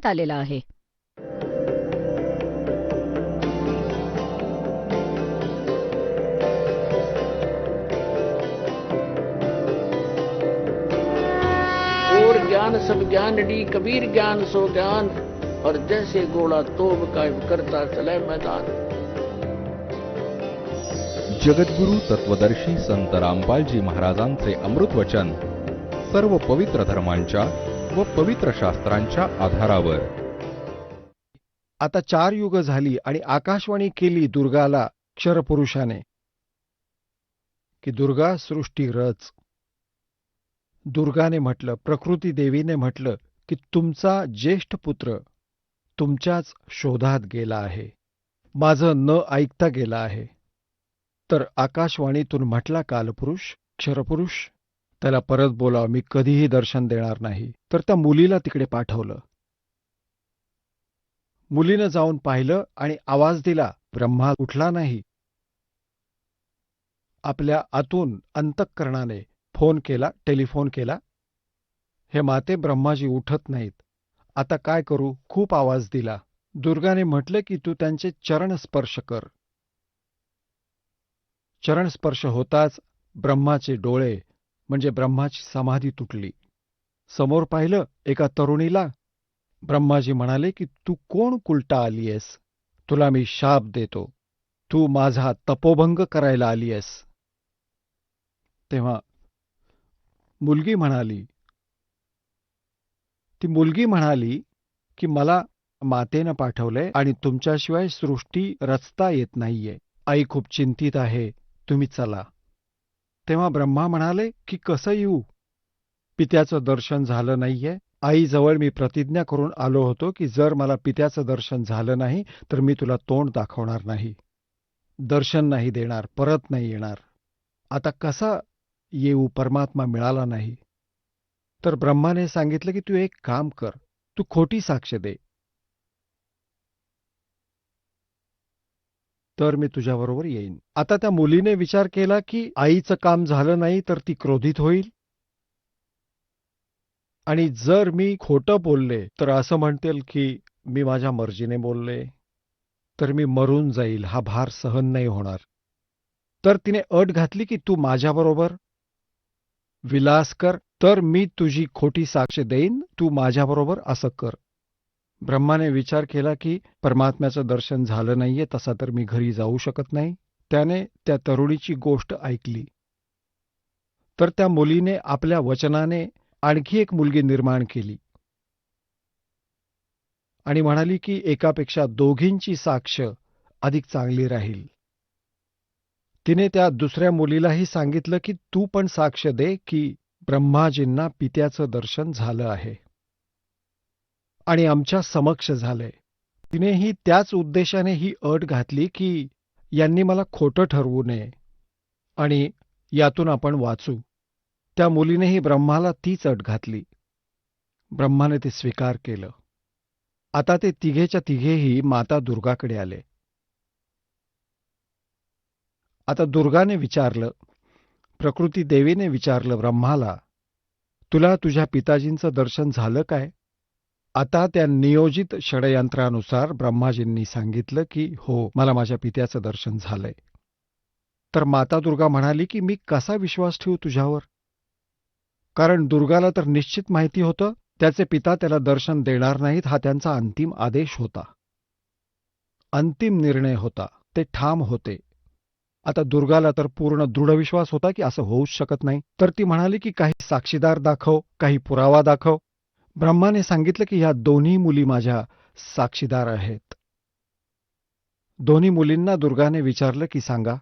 आलेला आहे. और ज्ञान सब ज्ञानडी कबीर ज्ञान सो ज्ञान और जैसे गोला तोब कायम करता चले मैदान। जगद्गुरु तत्वदर्शी संत रामपालजी महाराजांचे अमृत वचन सर्व पवित्र धर्मांच्या व पवित्र शास्त्रांच्या आधारावर. आता 4 युग झाली आणि आकाशवाणी केली दुर्गाला क्षरपुरुषाने की दुर्गा सृष्टी रच. दुर्गाने म्हटलं, प्रकृती देवीने म्हटलं की तुमचा ज्येष्ठ पुत्र तुमच्याच शोधात गेला आहे, माझं न ऐकता गेला आहे. तर आकाशवाणीतून म्हटला कालपुरुष, क्षरपुरुष, त्याला परत बोलाव, मी कधीही दर्शन देणार नाही. तर त्या मुलीला तिकडे पाठवलं. मुलीनं जाऊन पाहिलं आणि आवाज दिला. ब्रह्मा उठला नाही. आपल्या आतून अंतःकरणाने फोन केला, टेलिफोन केला. हे माते, ब्रह्माजी उठत नाहीत, आता काय करू? खूप आवाज दिला. दुर्गाने म्हटलं की तू त्यांचे चरण स्पर्श कर. चरणस्पर्श होताच ब्रह्माचे डोळे म्हणजे ब्रह्माची समाधी तुटली. समोर पाहिलं एका तरुणीला. ब्रह्माजी म्हणाले की तू कोण कुलटा आलीयस? तुला मी शाप देतो, तू माझा तपोभंग करायला आलीयस. तेव्हा मुलगी म्हणाली की मला मातेनं पाठवलंय आणि तुमच्याशिवाय सृष्टी रचता येत नाहीये. आई खूप चिंतित आहे, तुम्ही चला. तेव्हा ब्रह्मा म्हणाले की कसं येऊ? पित्याचं दर्शन झालं नाहीये. आईजवळ मी प्रतिज्ञा करून आलो होतो की जर मला पित्याचं दर्शन झालं नाही तर मी तुला तोंड दाखवणार नाही, दर्शन नाही देणार, परत नाही येणार. आता कसा येऊ? परमात्मा मिळाला नाही. तर ब्रह्माने सांगितलं की तू एक काम कर, तू खोटी साक्ष दे, तर मी तुझ्याबरोबर येईन. आता त्या मुलीने विचार केला की आईचं काम झालं नाही तर ती क्रोधित होईल आणि जर मी खोटं बोलले तर असं म्हणतील की मी माझ्या मर्जीने बोलले, तर मी मरून जाईल, हा भार सहन नाही होणार. तर तिने अट घातली की तू माझ्याबरोबर विलास कर, तर मी तुझी खोटी साक्ष देईन, तू माझ्याबरोबर असं कर. ब्रह्माने विचार केला की परमात्म्याचं दर्शन झालं नाहीये, तसा तर मी घरी जाऊ शकत नाही. त्याने त्या तरुणीची गोष्ट ऐकली. तर त्या मुलीने आपल्या वचनाने आणखी एक मुलगी निर्माण केली आणि म्हणाली की एकापेक्षा दोघींची साक्ष अधिक चांगली राहील. तिने त्या दुसऱ्या मुलीलाही सांगितलं की तू पण साक्ष दे की ब्रह्माजींना पित्याचं दर्शन झालं आहे आणि आमच्या समक्ष झालंय. तिनेही त्याच उद्देशाने ही अट घातली की यांनी मला खोटं ठरवू नये आणि यातून आपण वाचू. त्या मुलीनेही ब्रह्माला तीच अट घातली. ब्रह्माने ते स्वीकार केलं. आता ते तिघेच्या तिघेही माता दुर्गाकडे आले. आता दुर्गाने विचारलं, प्रकृती देवीने विचारलं ब्रह्माला, तुला तुझ्या पिताजींचं दर्शन झालं काय? आता त्या नियोजित षडयंत्रानुसार ब्रह्माजींनी सांगितलं की हो, मला माझ्या पित्याचं दर्शन झालंय. तर माता दुर्गा म्हणाली की मी कसा विश्वास ठेवू तुझ्यावर? कारण दुर्गाला तर निश्चित माहिती होतं त्याचे पिता त्याला दर्शन देणार नाहीत, हा त्यांचा अंतिम आदेश होता, अंतिम निर्णय होता, ते ठाम होते. आता दुर्गाला तर पूर्ण दृढ विश्वास होता की असं होऊच शकत नाही. तर ती म्हणाली की काही साक्षीदार दाखव, काही पुरावा दाखव. ब्रह्माने सांगितलं की ह्या दोन्ही मुली माझ्या साक्षीदार आहेत. दोन्ही मुलींना दुर्गाने विचारलं की सांगा,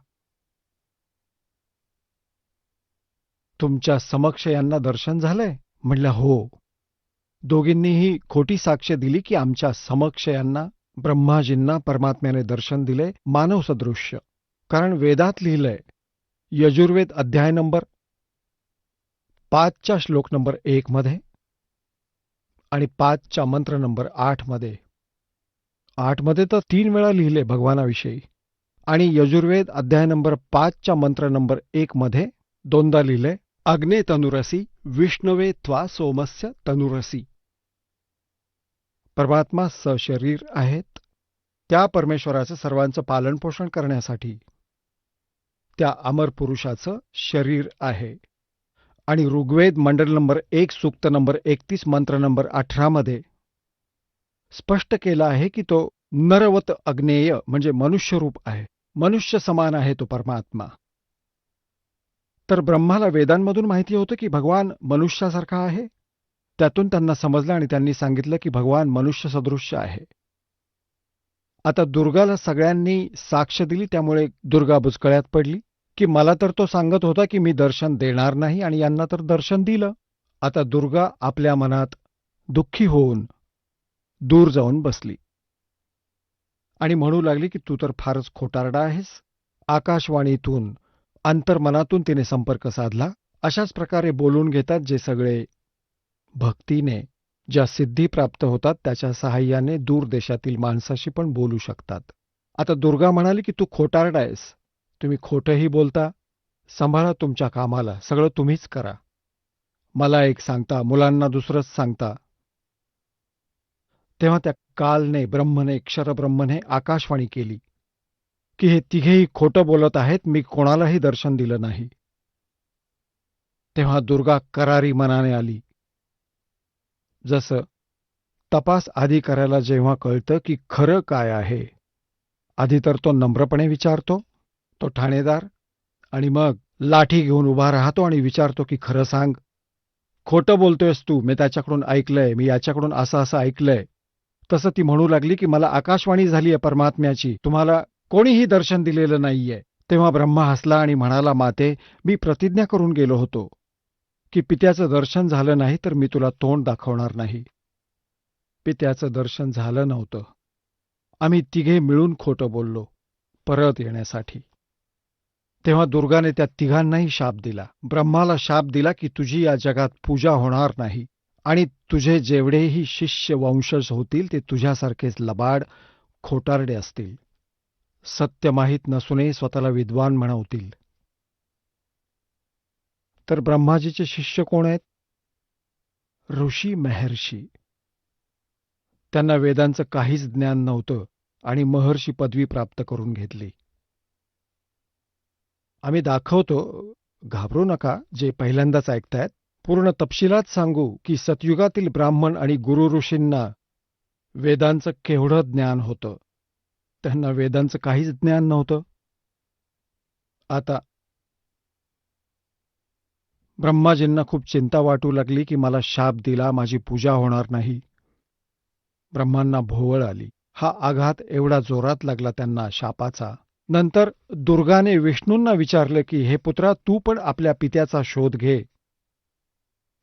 तुमच्या समक्ष यांना दर्शन झालंय? म्हणलं हो. दोघींनीही खोटी साक्ष दिली की आमच्या समक्ष यांना ब्रह्माजींना परमात्म्याने दर्शन दिले मानव सदृश्य. कारण वेदात लिहिलंय, यजुर्वेद अध्याय नंबर 5च्या श्लोक नंबर 1 मध्ये आणि 5च्या मंत्र नंबर 8 मध्ये. 8 मध्ये तर 3 वेळा लिहिले भगवानाविषयी आणि यजुर्वेद अध्याय नंबर 5च्या मंत्र नंबर 1 मध्ये 2दा लिहिले, अग्ने तनुरसी विष्णवे त्वा सोमस्य तनुरसी. परमात्मा सशरीर आहेत. त्या परमेश्वराचं सर्वांचं पालनपोषण करण्यासाठी त्या अमर पुरुषाचं शरीर आहे. आणि ऋग्वेद मंडल नंबर 1 सूक्त नंबर 31 मंत्र नंबर 18 मध्ये स्पष्ट केलं आहे की तो नरवत अग्नेय म्हणजे मनुष्यरूप आहे. मनुष्य समान आहे तो परमात्मा. तर ब्रह्माला वेदांमधून माहिती होतं की भगवान मनुष्यासारखा आहे. त्यातून त्यांना समजलं आणि त्यांनी सांगितलं की भगवान मनुष्य सदृश्य आहे. आता दुर्गाला सगळ्यांनी साक्ष दिली, त्यामुळे दुर्गा बुचकळ्यात पडली की मला तर तो सांगत होता की मी दर्शन देणार नाही आणि यांना तर दर्शन दिलं. आता दुर्गा आपल्या मनात दुःखी होऊन दूर जाऊन बसली आणि म्हणू लागली की तू तर फारच खोटारडा आहेस. आकाशवाणीतून अंतर्मनातून तिने संपर्क साधला. अशाच प्रकारे बोलून घेतात जे सगळे भक्तीने ज्या सिद्धी प्राप्त होतात त्याच्या सहाय्याने दूर देशातील माणसाशी पण बोलू शकतात. आता दुर्गा म्हणाली की तू खोटारडा आहेस, तुम्ही खोटंही बोलता, सांभाळा तुमच्या कामाला, सगळं तुम्हीच करा. मला एक सांगता, मुलांना दुसरंच सांगता. तेव्हा त्या कालने, ब्रह्मने, क्षरब्रह्मने आकाशवाणी केली की हे तिघेही खोटं बोलत आहेत, मी कोणालाही दर्शन दिलं नाही. तेव्हा दुर्गा करारी मनाने आली. जसं तपास आधी करायला जेव्हा कळतं की खरं काय आहे, आधी तर तो नम्रपणे विचारतो, तो ठाणेदार, आणि मग लाठी घेऊन उभा राहतो आणि विचारतो की खरं सांग, खोटं बोलतोयस तू, मी त्याच्याकडून ऐकलंय, मी याच्याकडून असं असं ऐकलंय. तसं ती म्हणू लागली की मला आकाशवाणी झालीय परमात्म्याची, तुम्हाला कोणीही दर्शन दिलेलं नाहीये. तेव्हा ब्रह्मा हसला आणि म्हणाला, माते, मी प्रतिज्ञा करून गेलो होतो की पित्याचं दर्शन झालं नाही तर मी तुला तोंड दाखवणार नाही. पित्याचं दर्शन झालं नव्हतं. आम्ही तिघे मिळून खोटं बोललो परत येण्यासाठी. तेव्हा दुर्गाने त्या तिघांनाही शाप दिला. ब्रह्माला शाप दिला की तुझी या जगात पूजा होणार नाही आणि तुझे जेवढेही शिष्य वंशज होतील ते तुझ्यासारखेच लबाड, खोटारडे असतील. सत्य माहीत नसूनही स्वतःला विद्वान म्हणवतील. तर ब्रह्माजीचे शिष्य कोण आहेत? ऋषी महर्षी. त्यांना वेदांचं काहीच ज्ञान नव्हतं आणि महर्षी पदवी प्राप्त करून घेतली. आम्ही दाखवतो, घाबरू नका जे पहिल्यांदाच ऐकतायत. पूर्ण तपशिलात सांगू की सतयुगातील ब्राह्मण आणि गुरु ऋषींना वेदांचं केवढं ज्ञान होतं. त्यांना वेदांचं काहीच ज्ञान नव्हतं. आता ब्रह्माजींना खूप चिंता वाटू लागली की मला शाप दिला, माझी पूजा होणार नाही. ब्रह्मांना भोवळ आली. हा आघात एवढा जोरात लागला त्यांना शापाचा. नंतर दुर्गाने विष्णूंना विचारलं की हे पुत्रा, तू पण आपल्या पित्याचा शोध घे,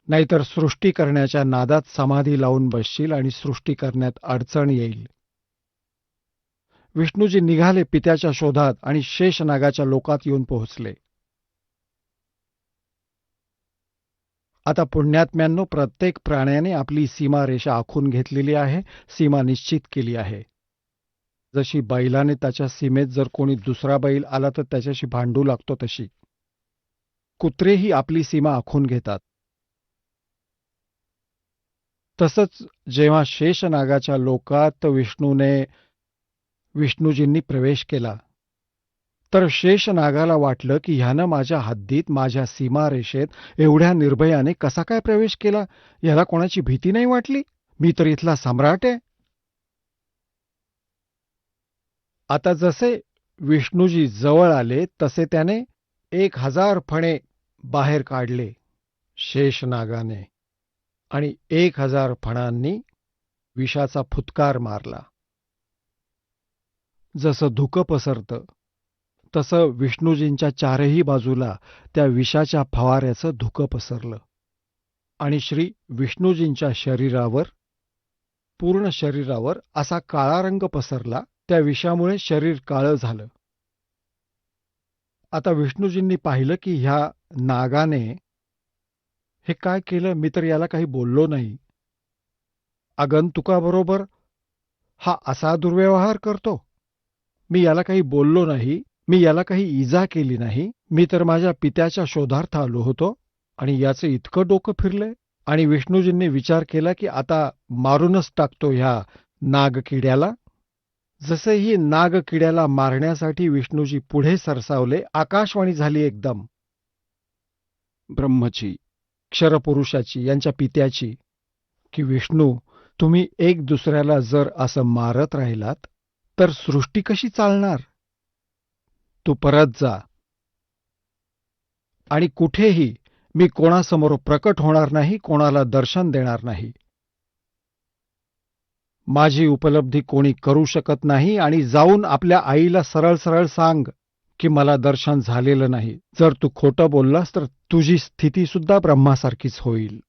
नाहीतर सृष्टी करण्याच्या नादात समाधी लावून बसशील आणि सृष्टी करण्यात अडचण येईल. विष्णूजी निघाले पित्याच्या शोधात आणि शेषनागाच्या लोकात येऊन पोहोचले. आता पुण्यात्म्यांनो, प्रत्येक प्राण्याने आपली सीमारेषा आखून घेतलेली आहे, सीमा निश्चित केली आहे. जशी बैलाने त्याच्या सीमेत जर कोणी दुसरा बैल आला तर त्याच्याशी भांडू लागतो, तशी कुत्रेही आपली सीमा आखून घेतात. तसंच जेव्हा शेषनागाच्या लोकात विष्णूजींनी प्रवेश केला तर शेषनागाला वाटलं की ह्यानं माझ्या हद्दीत, माझ्या सीमारेषेत एवढ्या निर्भयाने कसा काय प्रवेश केला? याला कोणाची भीती नाही वाटली? मी तर इथला सम्राट आहे. आता जसे विष्णूजी जवळ आले तसे त्याने 1000 फणे बाहेर काढले शेषनागाने आणि 1000 फणांनी विषाचा फुत्कार मारला. जसं धुकं पसरतं तसं विष्णूजींच्या चारही बाजूला त्या विषाच्या फवाऱ्याचं धुकं पसरलं आणि श्री विष्णूजींच्या शरीरावर, पूर्ण शरीरावर असा काळा रंग पसरला. त्या विषामुळे शरीर काळं झालं. आता विष्णूजींनी पाहिलं की ह्या नागाने हे काय केलं? मी तर याला काही बोललो नाही. आगंतुकाबरोबर हा असा दुर्व्यवहार करतो? मी याला काही बोललो नाही, मी याला काही इजा केली नाही. मी तर माझ्या पित्याच्या शोधार्थ आलो होतो आणि याचं इतकं डोकं फिरलंय. आणि विष्णूजींनी विचार केला की आता मारूनच टाकतो ह्या नागकिड्याला. जसेही नागकिड्याला मारण्यासाठी विष्णूजी पुढे सरसावले, आकाशवाणी झाली एकदम ब्रह्मची, क्षरपुरुषाची, यांच्या पित्याची, की विष्णू, तुम्ही एक दुसऱ्याला जर असं मारत राहिलात तर सृष्टी कशी चालणार? तू परत जा आणि कुठेही मी कोणासमोर प्रकट होणार नाही, कोणाला दर्शन देणार नाही. माझी उपलब्धी कोणी करू शकत नाही आणि जाऊन आपल्या आईला सरळ सरळ सांग की मला दर्शन झालेलं नाही. जर तू खोटं बोललास तर तुझी स्थिती सुद्धा ब्रह्मासारखीच होईल.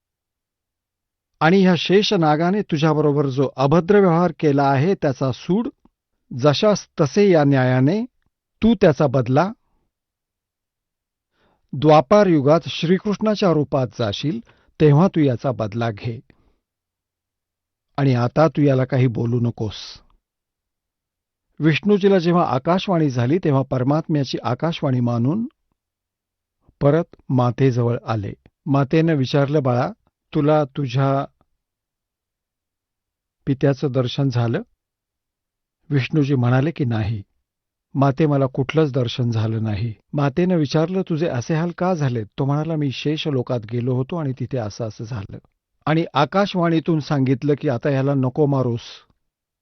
आणि ह्या शेषनागाने तुझ्याबरोबर जो अभद्र व्यवहार केला आहे त्याचा सूड जशास तसे या न्यायाने तू त्याचा बदला द्वापार युगात श्रीकृष्णाच्या रूपात जाशील तेव्हा तू याचा बदला घे. आणि आता तू याला काही बोलू नकोस. विष्णूजीला जेव्हा आकाशवाणी झाली तेव्हा परमात्म्याची आकाशवाणी मानून परत मातेजवळ आले. मातेनं विचारलं, बाळा, तुला तुझ्या पित्याचं दर्शन झालं? विष्णूजी म्हणाले की नाही माते, मला कुठलंच दर्शन झालं नाही. मातेनं विचारलं, तुझे असे हाल का झाले? तो म्हणाला, मी शेष लोकात गेलो होतो आणि तिथे असं असं झालं. आणि आकाशवाणीतून सांगितलं की आता ह्याला नको मारूस.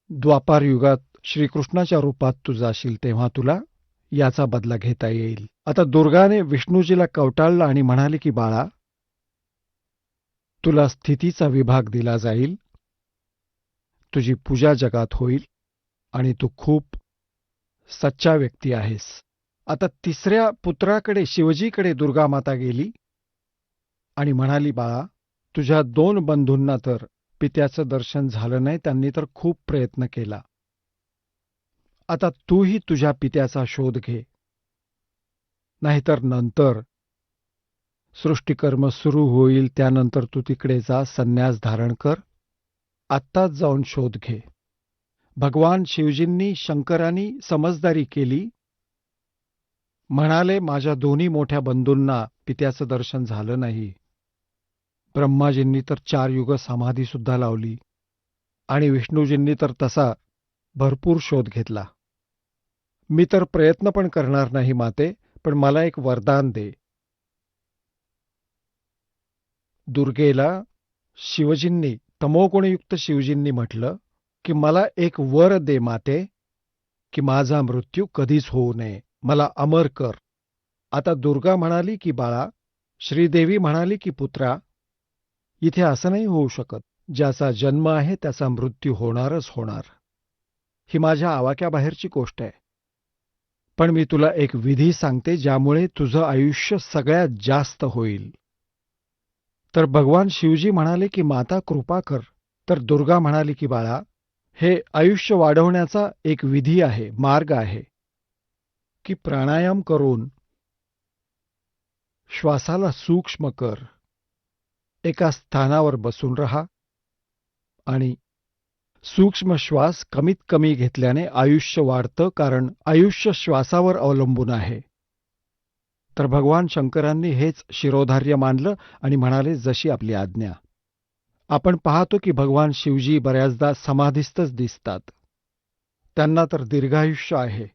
द्वापार युगात श्रीकृष्णाच्या रूपात तू जाशील तेव्हा तुला याचा बदला घेता येईल. आता दुर्गाने विष्णूजीला कवटाळलं आणि म्हणाले की बाळा, तुला स्थितीचा विभाग दिला जाईल, तुझी पूजा जगात होईल आणि तू खूप सच्चा व्यक्ती आहेस. आता तिसऱ्या पुत्राकडे शिवजीकडे दुर्गा माता गेली आणि म्हणाली, बाळा, तुझ्या 2 बंधूंना तर पित्याचं दर्शन झालं नाही, त्यांनी तर खूप प्रयत्न केला. आता तूही तुझ्या पित्याचा शोध घे, नाहीतर नंतर सृष्टिकर्म सुरू होईल, त्यानंतर तू तिकडे जा, संन्यास धारण कर, आत्ताच जाऊन शोध घे. भगवान शिवजींनी शंकरांनी समजदारी केली, म्हणाले, माझ्या दोन्ही मोठ्या बंधूंना पित्याचं दर्शन झालं नाही. ब्रह्माजींनी तर 4 युग समाधी सुद्धा लावली आणि विष्णूजींनी तर तसा भरपूर शोध घेतला. मी तर प्रयत्न पण करणार नाही माते, पण मला एक वरदान दे. दुर्गेला शिवजींनी, तमोगुणयुक्त शिवजींनी म्हटलं की मला एक वर दे माते, की माझा मृत्यू कधीच होऊ नये, मला अमर कर. आता दुर्गा म्हणाली की बाळा, श्रीदेवी म्हणाली की पुत्रा, इथे असं नाही होऊ शकत. ज्याचा जन्म आहे त्याचा मृत्यू होणारच होणार. ही माझ्या आवाक्याबाहेरची गोष्ट आहे. पण मी तुला एक विधी सांगते ज्यामुळे तुझं आयुष्य सगळ्यात जास्त होईल. तर भगवान शिवजी म्हणाले की माता कृपा कर. तर दुर्गा म्हणाली की बाळा, हे आयुष्य वाढवण्याचा एक विधी आहे, मार्ग आहे, की प्राणायाम करून श्वासाला सूक्ष्म कर, एका स्थानावर बसून राहा आणि सूक्ष्म श्वास कमीत कमी घेतल्याने आयुष्य वाढतं, कारण आयुष्य श्वासावर अवलंबून आहे. तर भगवान शंकरांनी हेच शिरोधार्य मानलं आणि म्हणाले, जशी आपली आज्ञा. आपण पाहतो की भगवान शिवजी बऱ्याचदा समाधीस्थच दिसतात. त्यांना तर दीर्घायुष्य आहे.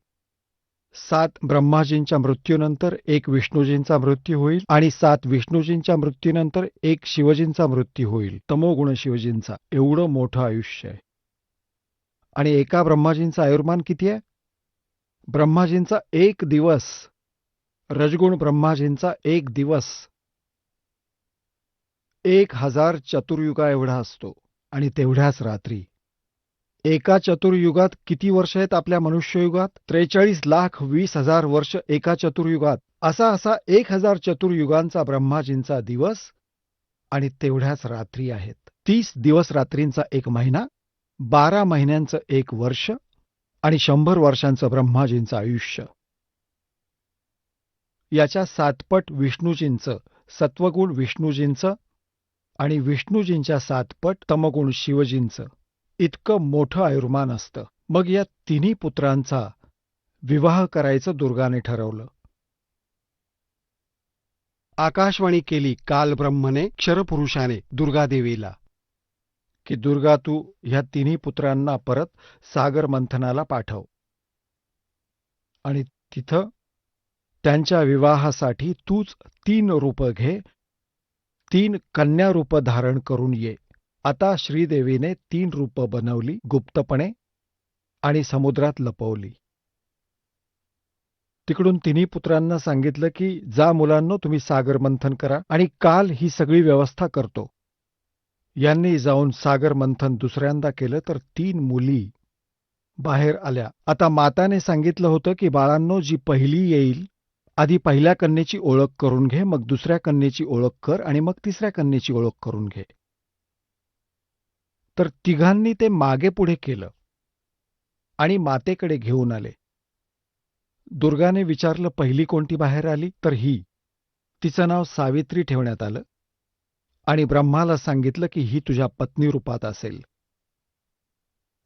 7 ब्रह्माजींच्या मृत्यूनंतर 1 विष्णूजींचा मृत्यू होईल आणि 7 विष्णूजींच्या मृत्यूनंतर 1 शिवजींचा मृत्यू होईल, तमोगुण शिवजींचा. एवढं मोठं आयुष्य आहे. आणि एका ब्रह्माजींचं आयुर्मान किती आहे? ब्रह्माजींचा 1 दिवस, रजगुण ब्रह्माजींचा 1 दिवस 1000 चतुर्युगा एवढा असतो. आणि तेवढ्याच रात्री. एका चतुर्युगात किती वर्ष आहेत आपल्या मनुष्ययुगात? 43,20,000 वर्ष एका चतुर्युगात. असा 1000 चतुर्युगांचा ब्रह्माजींचा दिवस आणि तेवढ्याच रात्री आहेत. 30 दिवस रात्रींचा 1 महिना, 12 महिन्यांचं 1 वर्ष आणि 100 वर्षांचं ब्रह्माजींचं आयुष्य. याच्या 7 पट विष्णूजींचं, सत्वगुण विष्णूजींचं आणि विष्णूजींच्या 7 पट तमगुण शिवजींचं इतकं मोठं आयुर्मान असतं. मग या तिन्ही पुत्रांचा विवाह करायचं दुर्गाने ठरवलं. आकाशवाणी केली काल ब्रह्मने क्षरपुरुषाने दुर्गादेवीला की दुर्गा तू ह्या तिन्ही पुत्रांना परत सागर मंथनाला पाठव आणि तिथं त्यांच्या विवाहासाठी तूच 3 रूपं घे, 3 कन्या रूपं धारण करून ये. आता श्रीदेवीने 3 रूपं बनवली गुप्तपणे आणि समुद्रात लपवली. तिकडून तिन्ही पुत्रांना सांगितलं की जा मुलांनो, तुम्ही सागर मंथन करा आणि काल ही सगळी व्यवस्था करतो. यांनी जाऊन सागर मंथन दुसऱ्यांदा केलं तर 3 मुली बाहेर आल्या. आता माताने सांगितलं होतं की बाळांनो, जी पहिली येईल आधी पहिल्या कन्येची ओळख करून घे, मग दुसऱ्या कन्येची ओळख कर आणि मग तिसऱ्या कन्येची ओळख करून घे. तर तिघांनी ते मागे पुढे केलं आणि मातेकडे घेऊन आले. दुर्गाने विचारलं पहिली कोणती बाहेर आली, तर ही. तिचं नाव सावित्री ठेवण्यात आलं आणि ब्रह्माला सांगितलं की ही तुझ्या पत्नी रूपात असेल.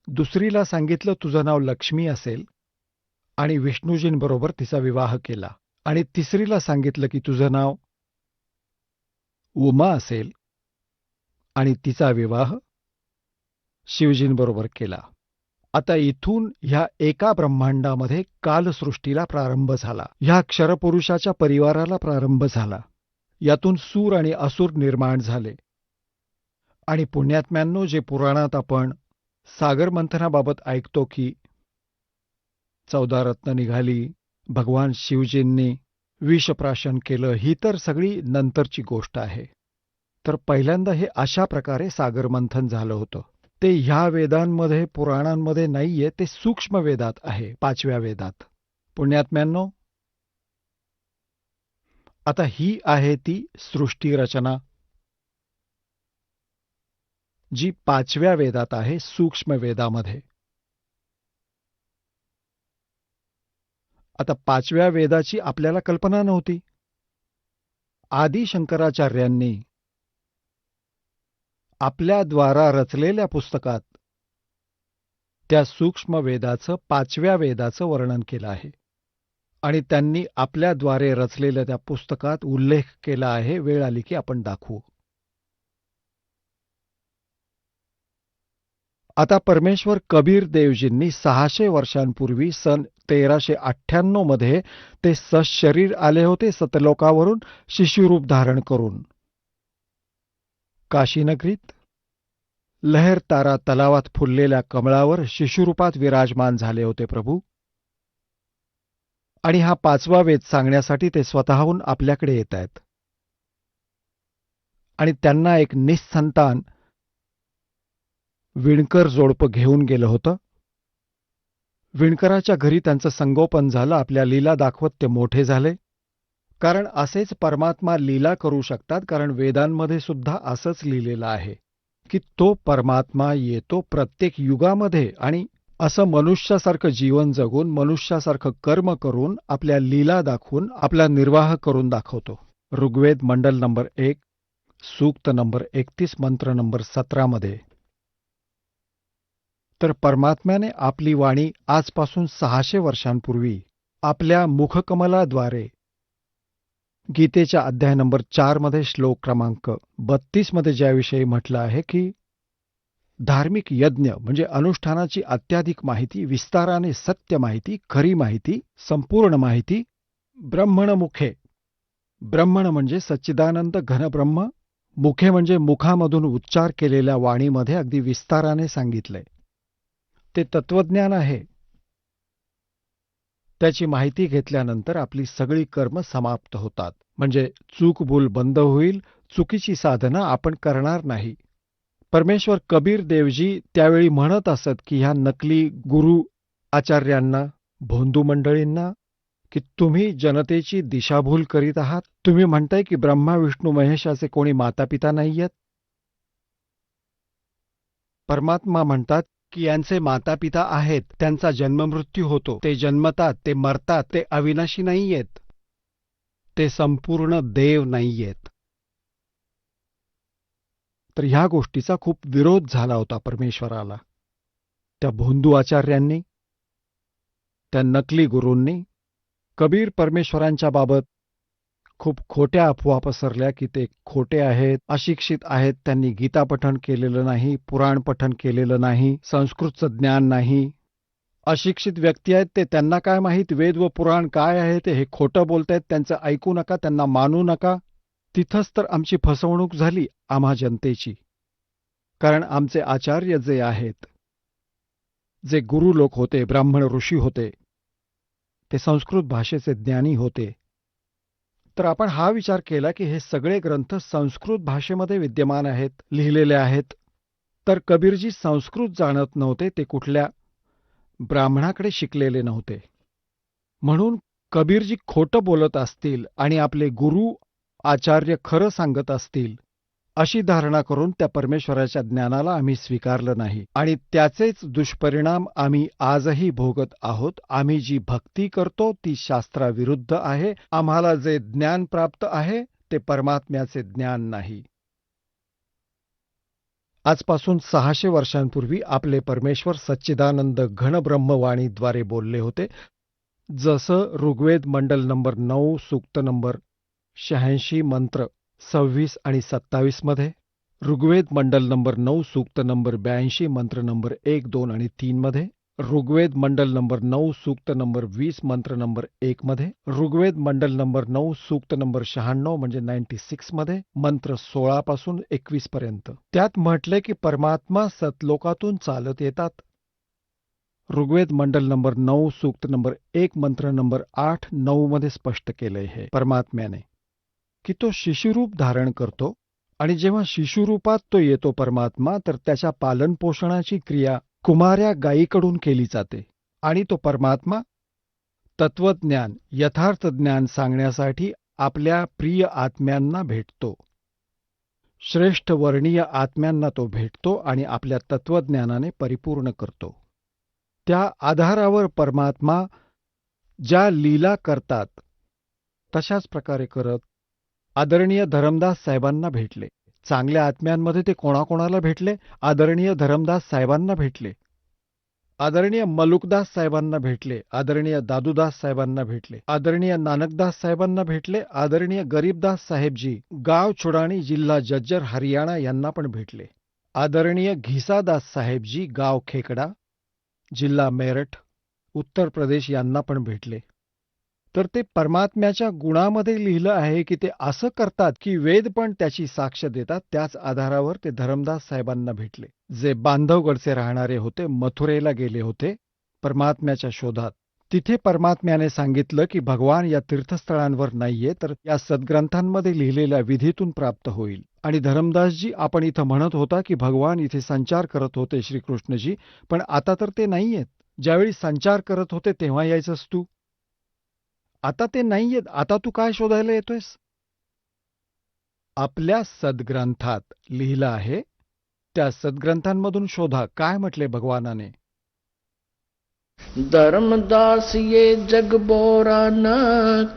दुसरीला सांगितलं तुझं नाव लक्ष्मी असेल आणि विष्णूजींबरोबर तिचा विवाह केला. आणि तिसरीला सांगितलं की तुझं नाव उमा असेल आणि तिचा विवाह शिवजींबरोबर केला. आता इथून ह्या एका ब्रह्मांडामध्ये कालसृष्टीला प्रारंभ झाला. ह्या क्षरपुरुषाच्या परिवाराला प्रारंभ झाला. यातून सूर आणि असुर निर्माण झाले. आणि पुण्यात्म्यांनो, जे पुराणात आपण सागर मंथनाबाबत ऐकतो की 14 रत्न निघाली, भगवान शिवजींनी विषप्राशन केलं, ही तर सगळी नंतरची गोष्ट आहे. तर पहिल्यांदा हे अशा प्रकारे सागर मंथन झालं होतं. ते ह्या वेदांमध्ये पुराणांमध्ये नाहीये, ते सूक्ष्म वेदात आहे, 5व्या वेदात. पुण्यात्म्यांनो, आता ही आहे ती सृष्टी रचना जी 5व्या वेदात आहे, सूक्ष्म वेदामध्ये. आता 5व्या वेदाची आपल्याला कल्पना नव्हती. आदी शंकराचार्यांनी आपल्याद्वारा रचलेल्या पुस्तकात त्या सूक्ष्म वेदाचं 5व्या वेदाचं वर्णन केलं आहे आणि त्यांनी आपल्याद्वारे रचलेल्या त्या पुस्तकात उल्लेख केला आहे. वेळ आली की आपण दाखवू. आता परमेश्वर कबीर देवजींनी 600 वर्षांपूर्वी सन 1398 मध्ये ते सशरीर आले होते सतलोकावरून शिशुरूप धारण करून. काशीनगरीत लहर तारा तलावात फुललेल्या कमळावर शिशुरूपात विराजमान झाले होते प्रभू. आणि हा 5वा वेद सांगण्यासाठी ते स्वतःहून आपल्याकडे येत आहेत. आणि त्यांना एक निस्संतान विणकर जोडपं घेऊन गेलं होतं. विणकराच्या घरी त्यांचं संगोपन झालं. आपल्या लीला दाखवत ते मोठे झाले. कारण असेच परमात्मा लीला करू शकतात, कारण वेदांमध्ये सुद्धा असंच लिहिलेलं आहे की तो परमात्मा येतो प्रत्येक युगामध्ये आणि असं मनुष्यासारखं जीवन जगून, मनुष्यासारखं कर्म करून, आपल्या लीला दाखवून आपला निर्वाह करून दाखवतो. ऋग्वेद मंडल नंबर 1, सूक्त नंबर 31, मंत्र नंबर 17 मध्ये. तर परमात्म्याने आपली वाणी आजपासून 600 वर्षांपूर्वी आपल्या मुखकमलाद्वारे गीतेच्या अध्याय नंबर 4 मध्ये श्लोक क्रमांक 32 मध्ये ज्याविषयी म्हटलं आहे की धार्मिक यज्ञ म्हणजे अनुष्ठानाची अत्याधिक माहिती, विस्ताराने सत्य माहिती, खरी माहिती, संपूर्ण माहिती ब्रह्मणमुखे. ब्रह्मण म्हणजे सच्चिदानंद घनब्रह्म, मुखे म्हणजे मुखामधून उच्चार केलेल्या वाणीमध्ये अगदी विस्ताराने सांगितलंय. ते तत्वज्ञान आहे. त्याची माहिती घेतल्यानंतर आपली सगळी कर्म समाप्त होतात. म्हणजे चूकभूल बंद होईल, चुकीची साधना आपण करणार नाही. परमेश्वर कबीर देवजी त्यावेळी म्हणत असत की ह्या नकली गुरु आचार्यांना, भोंदू मंडळींना की तुम्ही जनतेची दिशाभूल करीत आहात. तुम्ही म्हणताय की ब्रह्मा विष्णू महेशाचे कोणी मातापिता नाहीयेत. परमात्मा म्हणतात की यांचे मातापिता आहेत, त्यांचा जन्ममृत्यू होतो, ते जन्मतात, ते मरतात, ते अविनाशी नाहीयेत, ते संपूर्ण देव नाहीयेत. तर ह्या गोष्टीचा खूप विरोध झाला होता परमेश्वराला. त्या भोंदू आचार्यांनी, त्या नकली गुरूंनी. कबीर परमेश्वरांच्या बाबत खूप खोट्या अफवा पसरल्या की ते खोटे आहेत, अशिक्षित आहेत, त्यांनी गीता पठण केलेलं नाही, पुराण पठण केलेलं नाही, संस्कृतचं ज्ञान नाही. अशिक्षित व्यक्ती आहेत ते, त्यांना काय माहीत वेद व पुराण काय आहे ते, हे खोटं बोलतायत, त्यांचं ऐकू नका, त्यांना मानू नका. तिथंच तर आमची फसवणूक झाली, आम्हा जनतेची. कारण आमचे आचार्य जे आहेत, जे गुरु लोक होते, ब्राह्मण ऋषी होते, ते संस्कृत भाषेचे ज्ञानी होते. तर आपण हा विचार केला की हे सगळे ग्रंथ संस्कृत भाषेमध्ये विद्यमान आहेत, लिहिलेले आहेत. तर कबीरजी संस्कृत जाणत नव्हते, ते कुठल्या ब्राह्मणाकडे शिकलेले नव्हते. म्हणून कबीरजी खोटं बोलत असतील आणि आपले गुरु आचार्य खरं सांगत असतील, अशी धारणा करून त्या परमेश्वराच्या ज्ञानाला आम्ही स्वीकारलं नाही आणि त्याचेच दुष्परिणाम आम्ही आजही भोगत आहोत. आम्ही जी भक्ती करतो ती शास्त्राविरुद्ध आहे. आम्हाला जे ज्ञान प्राप्त आहे ते परमात्म्याचे ज्ञान नाही. आजपासून 600 वर्षांपूर्वी आपले परमेश्वर सच्चिदानंद घनब्रह्मवाणीद्वारे बोलले होते. जसं ऋग्वेद मंडल नंबर 9 सूक्त नंबर 86 मंत्र 26 आणि 27 मध्ये, ऋग्वेद मंडल नंबर 9 सूक्त नंबर 82 मंत्र नंबर 1, 2 आणि 3 मध्ये, ऋग्वेद मंडल नंबर 9 सूक्त नंबर 20 मंत्र नंबर 1 मध्ये, ऋग्वेद मंडल नंबर 9 सूक्त नंबर 96 म्हणजे 96 मध्ये, मंत्र 16 पासून 21 पर्यंत. त्यात म्हटले की परमात्मा सतलोकातून चालत येतात. ऋग्वेद मंडल नंबर 9 सूक्त नंबर 1 मंत्र नंबर 8, 9 मध्ये स्पष्ट केलंय हे परमात्म्याने की तो शिशुरूप धारण करतो आणि जेव्हा शिशुरूपात तो येतो परमात्मा, तर त्याच्या पालनपोषणाची क्रिया कुमाऱ्या गायीकडून केली जाते आणि तो परमात्मा तत्वज्ञान, यथार्थ ज्ञान सांगण्यासाठी आपल्या प्रिय आत्म्यांना भेटतो. श्रेष्ठ वर्णीय आत्म्यांना तो भेटतो आणि आपल्या तत्वज्ञानाने परिपूर्ण करतो. त्या आधारावर परमात्मा ज्या लीला करतात तशाच प्रकारे करत आदरणीय धरमदास साहेबांना भेटले. चांगल्या आत्म्यांमध्ये ते कोणाकोणाला भेटले? आदरणीय धरमदास साहेबांना भेटले, आदरणीय मलुकदास साहेबांना भेटले, आदरणीय दादूदास साहेबांना भेटले, आदरणीय नानकदास साहेबांना भेटले, आदरणीय गरीबदास साहेबजी गाव छुडाणी जिल्हा जज्जर हरियाणा यांना पण भेटले, आदरणीय घिसादास साहेबजी गाव खेकडा जिल्हा मेरठ उत्तर प्रदेश यांना पण भेटले. तर ते परमात्म्याच्या गुणामध्ये लिहिलं आहे की ते असं करतात की वेद पण त्याची साक्ष देतात. त्याच आधारावर ते धरमदास साहेबांना भेटले, जे बांधवगडचे राहणारे होते, मथुरेला गेले होते परमात्म्याच्या शोधात. तिथे परमात्म्याने सांगितलं की भगवान या तीर्थस्थळांवर नाहीये, तर या सद्ग्रंथांमध्ये लिहिलेल्या विधीतून प्राप्त होईल. आणि धरमदासजी, आपण इथं म्हणत होता की भगवान इथे संचार करत होते श्रीकृष्णजी, पण आता तर ते नाहीयेत. ज्यावेळी संचार करत होते तेव्हा यायचंस तू, आता ते नाहीयेत. आता तू काय शोधायला येतोयस? आपल्या सद्ग्रंथात लिहिलं आहे, त्या सद्ग्रंथांमधून शोधा. काय म्हटले भगवानाने? धर्मदास ये जग बोरा न,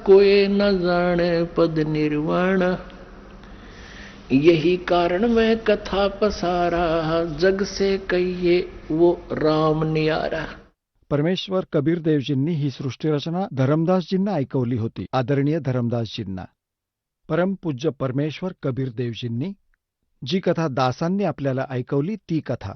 कोई न जाने पद निर्वाण, यही कारण मैं कथा पसारा, जग से कहिए वो राम नियारा. परमेश्वर कबीरदेवजींनी ही सृष्टीरचना धरमदासजींना ऐकवली होती. आदरणीय धरमदासजींना परमपूज्य परमेश्वर कबीरदेवजींनी जी कथा दासांनी आपल्याला ऐकवली, ती कथा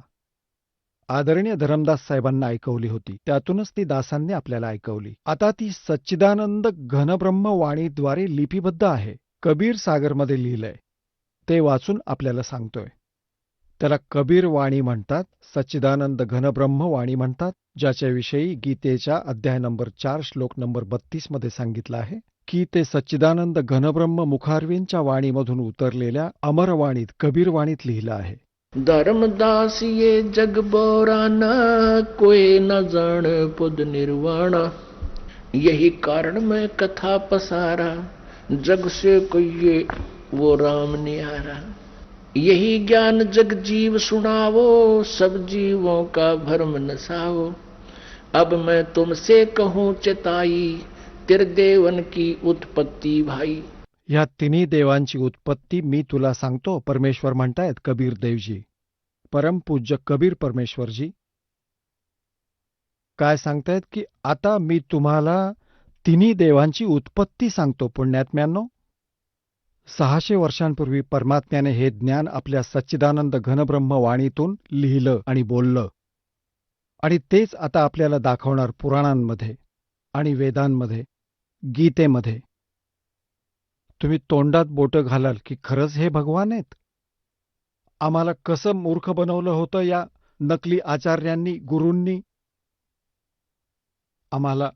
आदरणीय धरमदास साहेबांना ऐकवली होती. त्यातूनच ती दासांनी आपल्याला ऐकवली. आता ती सच्चिदानंद घनब्रह्म वाणीद्वारे लिपिबद्ध आहे. कबीर सागरमध्ये लिहिलंय, ते वाचून आपल्याला सांगतोय. त्याला कबीर वाणी म्हणतात, सच्चिदानंद घनब्रह्म वाणी म्हणतात, ज्याच्याविषयी गीतेच्या अध्याय नंबर 4 श्लोक नंबर 32 मध्ये सांगितलं आहे की ते सच्चिदानंद घनब्रह्म मुखारविंदच्या वाणीमधून उतरलेल्या अमरवाणीत, कबीरवाणीत लिहिलं आहे. धर्मदास ये जग बोरा न, कोई न जान पद निर्वाण, यही कारण मैं कथा पसारा, जग से कहिए वो राम नियारा. यही ज्ञान जग जीव सुनावो, सब जीवों का भ्रम नसाओ, अब मैं तुमसे कहूँ चिताई, त्रिदेवन की उत्पत्ती भाई. ह्या तिन्ही देवांची उत्पत्ती मी तुला सांगतो, परमेश्वर म्हणतायत कबीर देवजी. परमपूज्य कबीर परमेश्वरजी काय सांगतायत की आता मी तुम्हाला तिन्ही देवांची उत्पत्ती सांगतो. पुण्यात्म्यांनो, 600 वर्षांपूर्वी परमात्म्याने हे ज्ञान आपल्या सच्चिदानंद घनब्रह्म वाणीतून लिहिलं आणि बोललं. आणि तेच आता आपल्याला दाखवणार पुराणांमध्ये आणि वेदांमध्ये, गीतेमध्ये. तुम्ही तोंडात बोटं घालाल की खरंच हे भगवान आहेत? आम्हाला कसं मूर्ख बनवलं होतं या नकली आचार्यांनी, गुरूंनी. आम्हाला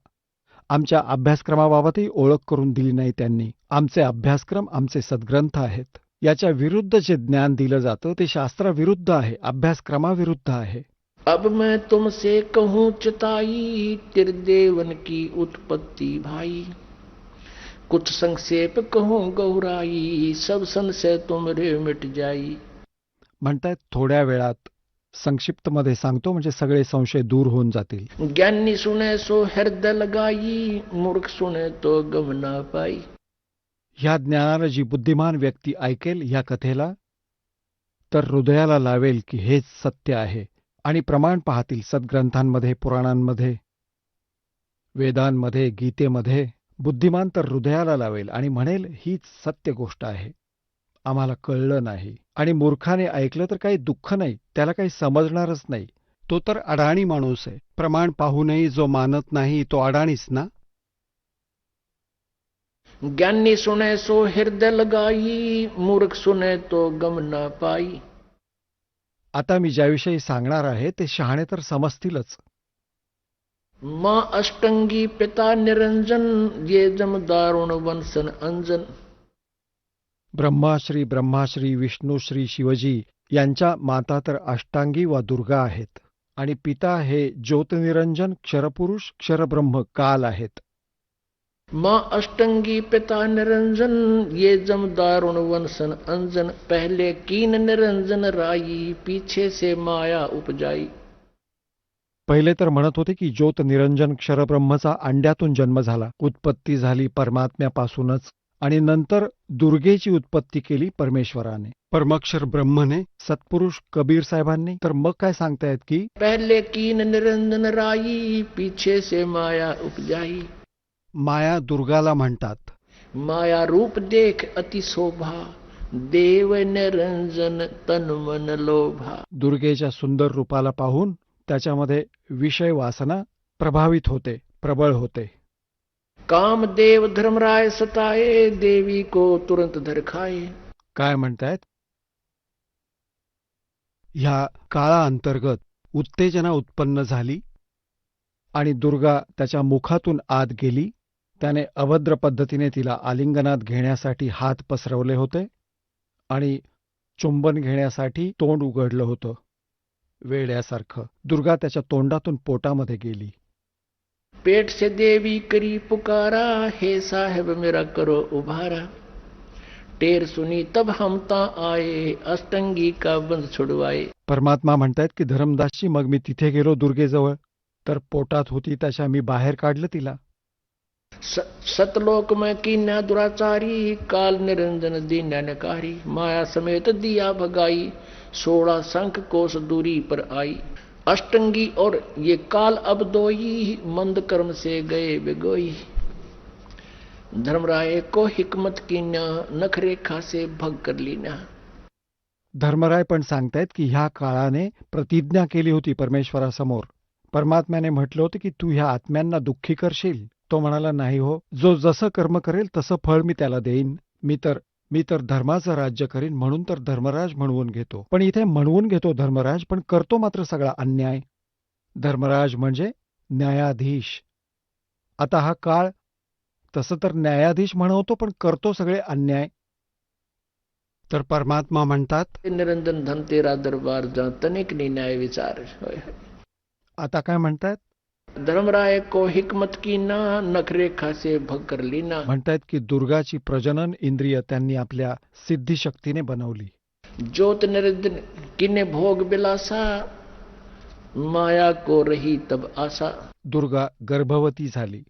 आमच्या अभ्यासक्रमाबाबतही ओळख करून दिली नाही त्यांनी. आमचे अभ्यासक्रम आमचे सद्ग्रंथ आहेत. याच्या विरुद्ध जे ज्ञान दिलं जातं ते शास्त्राविरुद्ध आहे, अभ्यासक्रमाविरुद्ध आहे. अब मैं तुमसे कहूँ चिताई, त्रिदेवन की उत्पत्ति भाई. कुछ संक्षेप कहूँ गौराई, सब संशय तुमरे मिट जाई. म्हणतायत थोड्या वेळात संक्षिप्तमध्ये सांगतो म्हणजे सगळे संशय दूर होऊन जातील. ज्ञानी सुने सो हृदय लगाई, मूर्ख सुने तो गम ना पाई. ह्या ज्ञानाला जी बुद्धिमान व्यक्ती ऐकेल ह्या कथेला तर हृदयाला लावेल की हेच सत्य आहे आणि प्रमाण पाहतील सद्ग्रंथांमध्ये, पुराणांमध्ये, वेदांमध्ये, गीतेमध्ये. बुद्धिमान तर हृदयाला लावेल आणि म्हणेल हीच सत्य गोष्ट आहे. आम्हाला कळलं नाही. आणि मूर्खाने ऐकलं तर काही दुःख नाही, त्याला काही समजणारच नाही. तो तर अडाणी माणूस आहे. प्रमाण पाहूनही जो मानत नाही तो अडाणीच ना. ज्ञानी सुने सो हृदय लगाई, मूर्ख सुने तो गम ना पाई. आता मी ज्याविषयी सांगणार आहे ते शहाणे तर समजतीलच. माँ अष्टंगी पिता निरंजन, ये जम दारुण वंशन अंजन. ब्रह्माश्री विष्णुश्री शिवजी यांच्या माता तर अष्टांगी वा दुर्गा आहेत आणि पिता हे ज्योतनिरंजन क्षरपुरुष क्षरब्रह्म काल आहेत. माँ अष्टंगी पिता निरंजन, ये जम दारुण वंशन अंजन. पहले कीन निरंजन राई, पीछे से माया उपजाई. पहिले तर म्हणत होते की ज्योत निरंजन क्षरब्रह्मचा अंड्यातून जन्म झाला, उत्पत्ती झाली परमात्म्यापासूनच. आणि नंतर दुर्गेची उत्पत्ती केली परमेश्वराने, परमक्षर ब्रह्मने, सत्पुरुष कबीर साहेबांनी. तर मग काय सांगतायत की पहले कीन निरंजन राई, पीछे से माया उपजाई. माया दुर्गाला म्हणतात. माया रूप देख अति शोभा, देव निरंजन तन मन लोभा. दुर्गेच्या सुंदर रूपाला पाहून त्याच्यामध्ये विषय वासना प्रभावित होते, प्रबळ होते. कामदेव धर्मराय सताए, देवी को तुरंत धर खाए. काय म्हणतायत? ह्या काळाअंतर्गत उत्तेजना उत्पन्न झाली आणि दुर्गा त्याच्या मुखातून आत गेली. त्याने अभद्र पद्धतीने तिला आलिंगनात घेण्यासाठी हात पसरवले होते आणि चुंबन घेण्यासाठी तोंड उघडलं होतं वेड्यासारखं. दुर्गा त्याच्या तोंडातून पोटामध्ये गेली. पेट से देवी करी पुकारा, हे साहेब मेरा करो उभारा. टेर सुनी तब हम ता आए, अष्टंगी का बंध छुड़वाए. परमात्मा म्हणतायत की धर्मदासजी मग मी तिथे गेलो दुर्गेजवळ, तर पोटात होती त्याच्या मी बाहेर काढलं तिला. सतलोक में कीन्या दुराचारी, काल निरंजन दीन्यानकारी. माया समेत दिया भगाई, 16 शंख कोस दूरी पर आई. अष्टंगी और ये काल अब दोई, मंद कर्म से गए बिगोई. धर्मराय को हिकमत कीन्या, नखरेखा से भग कर लीना. धर्मराय पण सांगतायत की ह्या काळाने प्रतिज्ञा केली होती परमेश्वरासमोर. परमात्म्याने म्हटलं होतं की तू ह्या आत्म्यांना दुःखी करशील. तो म्हणाला नाही हो, जो जसं कर्म करेल तसं फळ मी त्याला देईन. मी तर धर्माचं राज्य करीन म्हणून तर धर्मराज म्हणवून घेतो. पण इथे म्हणवून घेतो धर्मराज, पण करतो मात्र सगळा अन्याय. धर्मराज म्हणजे न्यायाधीश. आता हा काळ तसं तर न्यायाधीश म्हणवतो पण करतो सगळे अन्याय. तर परमात्मा म्हणतात निरंजन धन तेरा दरबार, जा तनिक न्याय विचार. होय होय. आता काय म्हणतात? धर्मराय को हिकमत कीना, नखरेखा से भग कर लीना. म्हणतायत की दुर्गाची प्रजनन इंद्रिय त्यांनी आपल्या सिद्धिशक्तीने बनवली. ज्योत निरंजन किने भोग बिलासा, माया को रही तब आशा. दुर्गा गर्भवती झाली.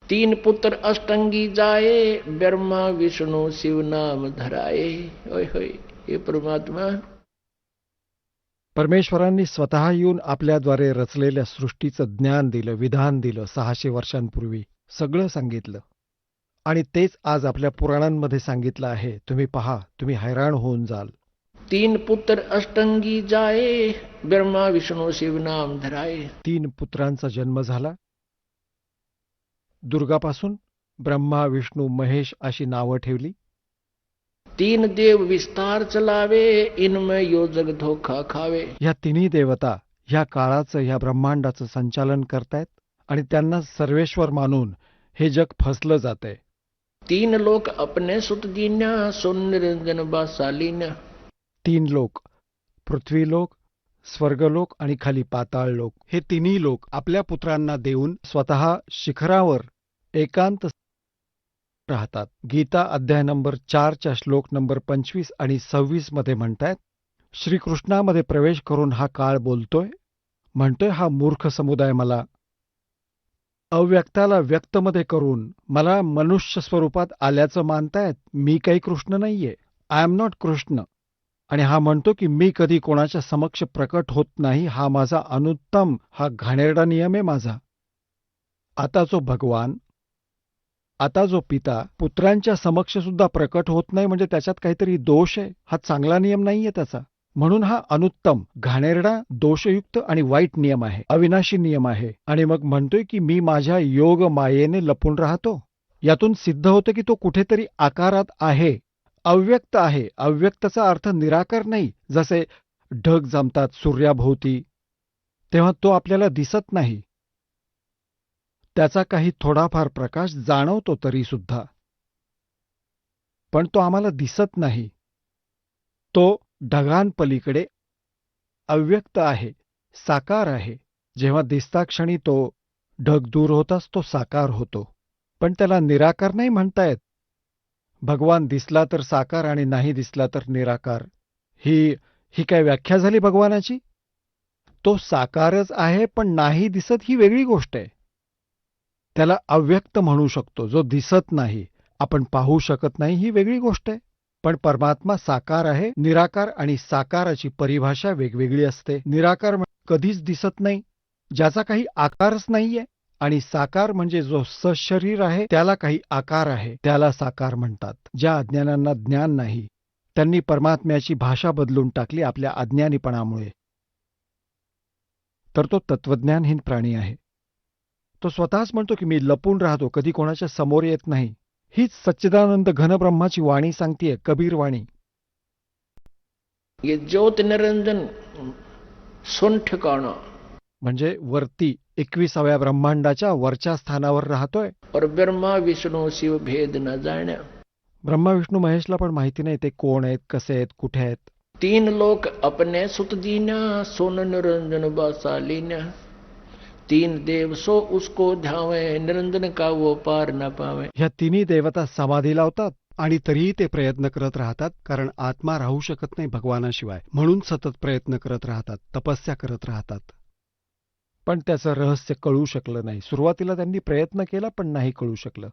3 पुत्र अष्टंगी जाए, ब्रह्मा विष्णु शिव नाम धराए. होय होय. हे परमात्मा परमेश्वरांनी स्वतः येऊन आपल्याद्वारे रचलेल्या सृष्टीचं ज्ञान दिलं, विधान दिलं. 600 वर्षांपूर्वी सगळं सांगितलं. आणि तेच आज आपल्या पुराणांमध्ये सांगितलं आहे. तुम्ही पहा, तुम्ही हैराण होऊन जाल. 3 पुत्र अष्टंगी जाए, ब्रह्मा विष्णू शिव नाम धराए. 3 पुत्रांचा जन्म झाला. दुर्गापासून ब्रह्मा, विष्णू, महेश अशी नावं ठेवली. 3 देव विस्तार चलावे, इनमें यो जग धोखा खावे. ह्या तिन्ही देवता ह्या काळाचं, ह्या ब्रह्मांडाचं संचालन करतायत आणि त्यांना सर्वेश्वर मानून हे जग फसलं जातंय. 3 लोक अपने सुत दीन्या, सोन निरंजन बासालीन्या. 3 लोक, पृथ्वीलोक, स्वर्गलोक आणि खाली पाताळ लोक, हे तिन्ही लोक आपल्या पुत्रांना देऊन स्वतः शिखरावर एकांत राहतात. गीता अध्याय नंबर 4च्या श्लोक नंबर 25 आणि 26 मध्ये म्हणतायत, श्रीकृष्णामध्ये प्रवेश करून हा काळ म्हणतोय हा मूर्ख समुदाय मला अव्यक्ताला व्यक्तमध्ये करून मला मनुष्य स्वरूपात आल्याचं मानतायत. मी काही कृष्ण नाहीये. I am not Krishna. आणि हा म्हणतो की मी कधी कोणाच्या समक्ष प्रकट होत नाही. हा माझा अनुत्तम, हा घाणेरडा नियम आहे माझा. आता जो भगवान, आता जो पिता पुत्रांच्या समक्ष सुद्धा प्रकट होत नाही म्हणजे त्याच्यात काहीतरी दोष आहे. हा चांगला नियम नाहीये त्याचा. म्हणून हा अनुत्तम, घाणेरडा, दोषयुक्त आणि वाईट नियम आहे, अविनाशी नियम आहे. आणि मग म्हणतोय की मी माझ्या योग मायेने लपून राहतो. यातून सिद्ध होतं की तो कुठेतरी आकारात आहे, अव्यक्त आहे. अव्यक्तचा अर्थ निराकार नाही. जसे ढग जमतात सूर्याभोवती तेव्हा तो आपल्याला दिसत नाही. त्याचा काही थोडाफार प्रकाश जाणवतो तरी सुद्धा, पण तो आम्हाला दिसत नाही. तो ढगांपलीकडे अव्यक्त आहे, साकार आहे. जेव्हा दिसताक्षणी तो ढग दूर होताच तो साकार होतो. पण त्याला निराकार नाही म्हणतायत. भगवान दिसला तर साकार आणि नाही दिसला तर निराकार. ही काय व्याख्या झाली भगवानाची? तो साकारच आहे पण नाही दिसत ही वेगळी गोष्ट आहे. त्याला अव्यक्त म्हणू शकतो, जो दिसत नाही, आपण पाहू शकत नाही, ही वेगळी गोष्ट आहे. पण परमात्मा साकार आहे. निराकार आणि साकाराची परिभाषा वेगवेगळी असते. निराकार कधीच दिसत नाही, ज्याचा काही आकारच नाहीये. आणि साकार म्हणजे जो सशरीर आहे, त्याला काही आकार आहे, त्याला साकार म्हणतात. ज्या अज्ञानांना ज्ञान नाही त्यांनी परमात्म्याची भाषा बदलून टाकली आपल्या अज्ञानीपणामुळे. तर तो तत्वज्ञानहीन प्राणी आहे. तो स्वतःच म्हणतो की मी लपून राहतो, कधी कोणाच्या समोर येत नाही. हीच सच्चिदानंद घनब्रह्माची वाणी सांगतेय, कबीर वाणी. ये ज्योत निरंजन सुन ठिकाणा. म्हणजे वरती 21व्या ब्रह्मांडाच्या वरच्या स्थानावर राहतोय. और ब्रह्मा विष्णू शिव भेद न जाण्या. ब्रह्मा विष्णू महेशला पण माहिती नाही ते कोण आहेत, कसे आहेत, कुठे आहेत. 3 लोक अपने सुत दीन्या, सोन निरंजन बासालीन्या. 3 देव सो उसको ध्यावे, निरंजन का वो पार न पावे. ह्या तिन्ही देवता समाधी लावतात आणि तरीही ते प्रयत्न करत राहतात, कारण आत्मा राहू शकत नाही भगवानाशिवाय. म्हणून सतत प्रयत्न करत राहतात, तपस्या करत राहतात. पण त्याचं रहस्य कळू शकलं नाही. सुरुवातीला त्यांनी प्रयत्न केला पण नाही कळू शकलं.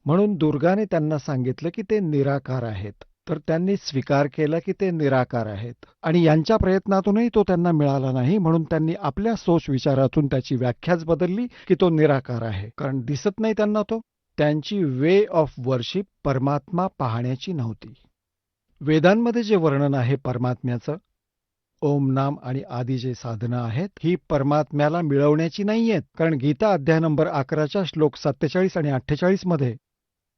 म्हणून दुर्गाने त्यांना सांगितलं की ते निराकार आहेत. तर त्यांनी स्वीकार केला की ते निराकार आहेत. आणि यांच्या प्रयत्नातूनही तो त्यांना मिळाला नाही. म्हणून त्यांनी आपल्या सोच विचारातून त्याची व्याख्याच बदलली की तो निराकार आहे, कारण दिसत नाही त्यांना तो. त्यांची वे ऑफ वर्शिप परमात्मा पाहण्याची नव्हती. वेदांमध्ये जे वर्णन आहे परमात्म्याचं, ओम नाम आणि आदी जे साधनं आहेत, ही परमात्म्याला मिळवण्याची नाहीयेत. कारण गीता अध्याय नंबर 11च्या श्लोक 47 आणि 48 मध्ये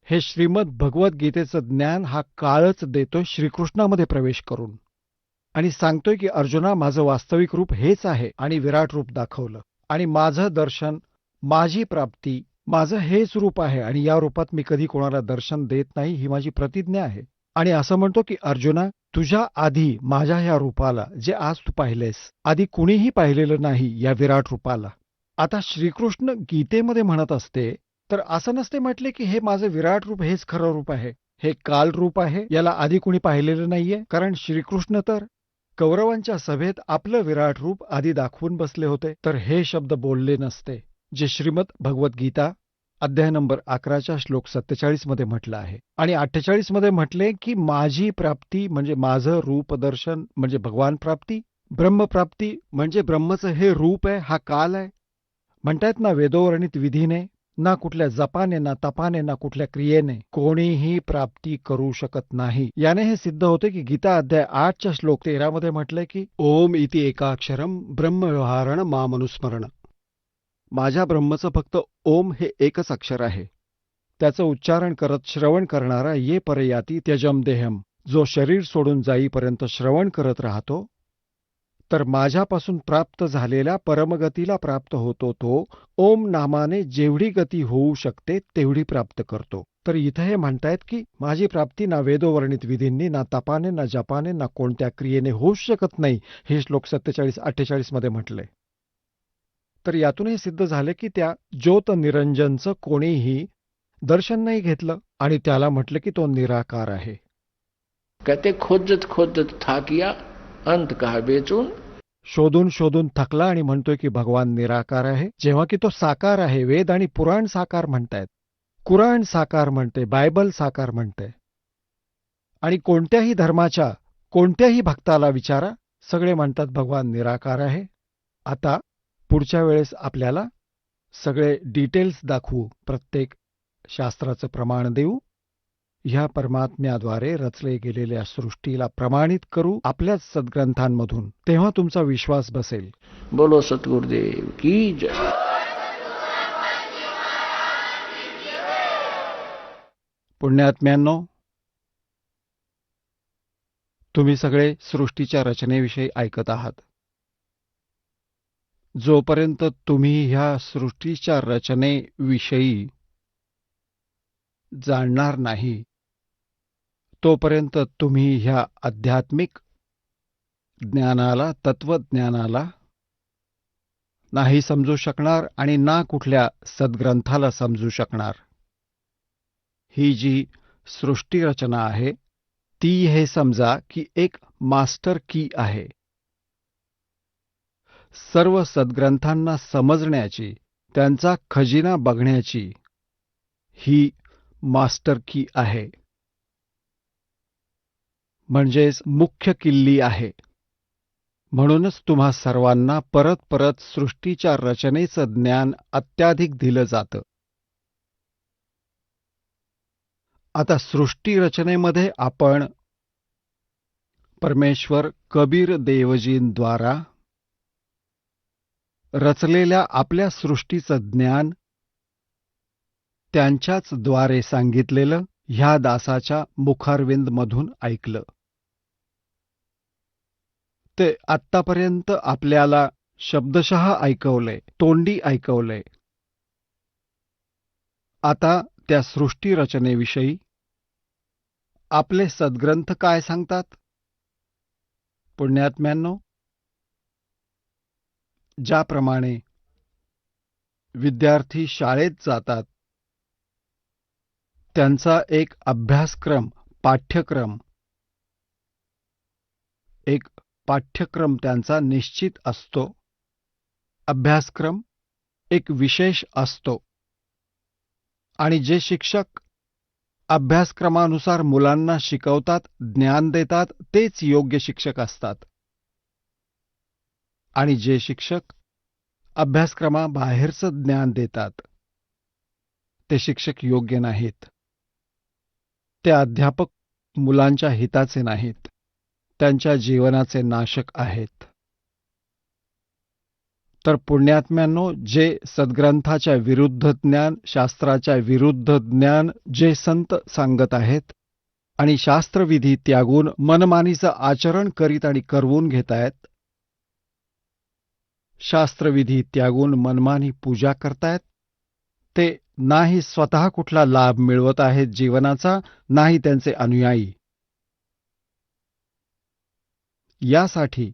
हे श्रीमद भगवद्गीतेचं ज्ञान हा काळच देतोय श्रीकृष्णामध्ये प्रवेश करून. आणि सांगतोय की अर्जुना, माझं वास्तविक रूप हेच आहे. आणि विराट रूप दाखवलं. आणि माझं दर्शन, माझी प्राप्ती, माझं हेच रूप आहे. आणि या रूपात मी कधी कोणाला दर्शन देत नाही, ही माझी प्रतिज्ञा आहे. आणि असं म्हणतो की अर्जुना, तुझ्या आधी माझ्या ह्या रूपाला, जे आज तू पाहिलेस, आधी कुणीही पाहिलेलं नाही या विराट रूपाला. आता श्रीकृष्ण गीतेमध्ये म्हणत असते तर असं नसते म्हटले की हे माझं विराट रूप हेच खरं रूप आहे, हे काल रूप आहे, याला आधी कुणी पाहिलेलं नाहीये. कारण श्रीकृष्ण तर कौरवांच्या सभेत आपलं विराट रूप आधी दाखवून बसले होते. तर हे शब्द बोलले नसते जे श्रीमद भगवद्गीता अध्याय नंबर 11च्या श्लोक 47 मध्ये म्हटलं आहे. आणि 48 मध्ये म्हटले की माझी प्राप्ती म्हणजे माझं रूपदर्शन म्हणजे भगवान प्राप्ती, ब्रह्मप्राप्ती म्हणजे ब्रह्मचं हे रूप आहे, हा काल आहे. म्हणतायत ना वेदोवर्णित विधीने ना कुठल्या जपाने, ना तपाने, ना कुठल्या क्रियेने कोणीही प्राप्ती करू शकत नाही. याने हे सिद्ध होते की गीता अध्याय 8च्या श्लोक 13 मध्ये म्हटलंय की ओम इति एकाक्षरम ब्रह्मव्यवहारण मामनुस्मरण. माझ्या ब्रह्मचं फक्त ओम हे एकच अक्षर आहे. त्याचं उच्चारण करत श्रवण करणारा ये परयाती त्यजम देहम, जो शरीर सोडून जाईपर्यंत श्रवण करत राहतो, तर माझ्यापासून प्राप्त झालेल्या परमगतीला प्राप्त होतो. तो ओम नामाने जेवढी गती होऊ शकते तेवढी प्राप्त करतो. तर इथं हे म्हणतायत की माझी प्राप्ती ना वेदोवर्णित विधींनी, ना तपाने, ना जपाने, ना कोणत्या क्रियेने होऊच शकत नाही, हे श्लोक 47-48 मध्ये म्हटलंय. तर यातून हे सिद्ध झाले की त्या ज्योत निरंजनचं कोणीही दर्शन नाही घेतलं आणि त्याला म्हटलं की तो निराकार आहे. कहते खोजत खोजत थाकिया, अंत कहा बेचून. शोधून शोधून थकला आणि म्हणतोय की भगवान निराकार आहे, जेव्हा की तो साकार आहे. वेद आणि पुराण साकार म्हणतायत, कुराण साकार म्हणते, बायबल साकार म्हणते. आणि कोणत्याही धर्माच्या कोणत्याही भक्ताला विचारा, सगळे म्हणतात भगवान निराकार आहे. आता पुढच्या वेळेस आपल्याला सगळे डिटेल्स दाखवू, प्रत्येक शास्त्राचं प्रमाण देऊ, ह्या परमात्म्याद्वारे रचले गेलेल्या सृष्टीला प्रमाणित करू आपल्याच सद्ग्रंथांमधून. तेव्हा तुमचा विश्वास बसेल. बोलो सतगुरुदेव की जय. पुण्यात्म्यांनो, तुम्ही सगळे सृष्टीच्या रचनेविषयी ऐकत आहात. जोपर्यंत तुम्ही ह्या सृष्टीच्या रचनेविषयी जाणणार नाही, तोपर्यंत तुम्ही ह्या आध्यात्मिक ज्ञानाला, तत्वज्ञानाला नाही समजू शकणार आणि ना कुठल्या सद्ग्रंथाला समजू शकणार. ही जी सृष्टी रचना आहे ती हे समजा की एक मास्टर की आहे. सर्व सद्ग्रंथांना समजण्याची, त्यांचा खजिना बघण्याची ही मास्टर की आहे, म्हणजेच मुख्य किल्ली आहे. म्हणूनच तुम्हा सर्वांना परत परत सृष्टीच्या रचनेचं ज्ञान अत्याधिक दिलं जातं. आता सृष्टी रचनेमध्ये आपण परमेश्वर कबीर देवजींद्वारा रचलेल्या आपल्या सृष्टीचं ज्ञान त्यांच्याच द्वारे सांगितलेलं ह्या दासाच्या मुखारविंदमधून ऐकलं. ते आत्तापर्यंत आपल्याला शब्दशः ऐकवलंय, तोंडी ऐकवलंय. आता त्या सृष्टी रचनेविषयी आपले सद्ग्रंथ काय सांगतात? पुण्यात्म्यांनो, ज्याप्रमाणे विद्यार्थी शाळेत जातात, त्यांचा एक अभ्यासक्रम, पाठ्यक्रम त्यांचा निश्चित असतो. अभ्यासक्रम एक विशेष असतो आणि जे शिक्षक अभ्यासक्रमानुसार मुलांना शिकवतात, ज्ञान देतात, तेच योग्य शिक्षक असतात. आणि जे शिक्षक अभ्यासक्रमाबाहेरचं ज्ञान देतात ते शिक्षक योग्य नाहीत. ते अध्यापक मुलांच्या हिताचे नाहीत, त्यांच्या जीवनाचे नाशक आहेत. तर पुण्यात्म्यांनो, जे सद्ग्रंथाच्या विरुद्ध ज्ञान, शास्त्राच्या विरुद्ध ज्ञान जे संत सांगत आहेत आणि शास्त्रविधी त्यागून मनमानीचं आचरण करीत आणि करवून घेत आहेत, शास्त्रविधी त्यागून मनमानी पूजा करतायत, ते नाही स्वतः कुठला लाभ मिळवत आहेत जीवनाचा, नाही त्यांचे अनुयायी. यासाठी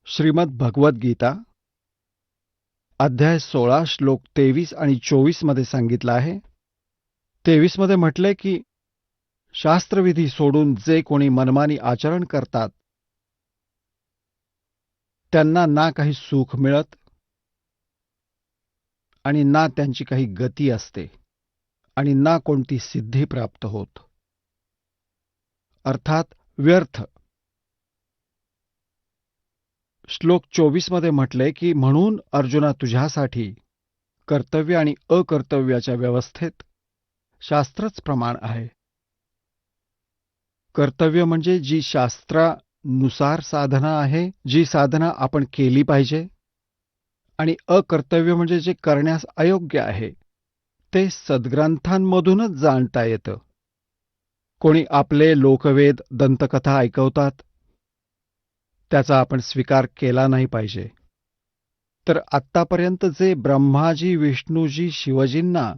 श्रीमद भगवद्गीता अध्याय 16 श्लोक 23 आणि 24 मध्ये सांगितलं आहे. 23 मध्ये म्हटलंय की शास्त्रविधी सोडून जे कोणी मनमानी आचरण करतात त्यांना ना काही सुख मिळत आणि ना त्यांची काही गती असते आणि ना कोणती सिद्धी प्राप्त होत, अर्थात व्यर्थ. श्लोक 24 मध्ये म्हटलंय की म्हणून अर्जुना तुझ्यासाठी कर्तव्य आणि अकर्तव्याच्या व्यवस्थेत शास्त्रच प्रमाण आहे. कर्तव्य म्हणजे जी शास्त्रानुसार साधना आहे, जी साधना आपण केली पाहिजे, आणि अकर्तव्य म्हणजे जे करण्यास अयोग्य आहे, ते सद्ग्रंथांमधूनच जाणता येतं. कोणी आपले लोकवेद दंतकथा ऐकवतात, त्याचा आपण स्वीकार केला नाही पाहिजे. तर आत्तापर्यंत जे ब्रह्माजी, विष्णूजी, शिवजींना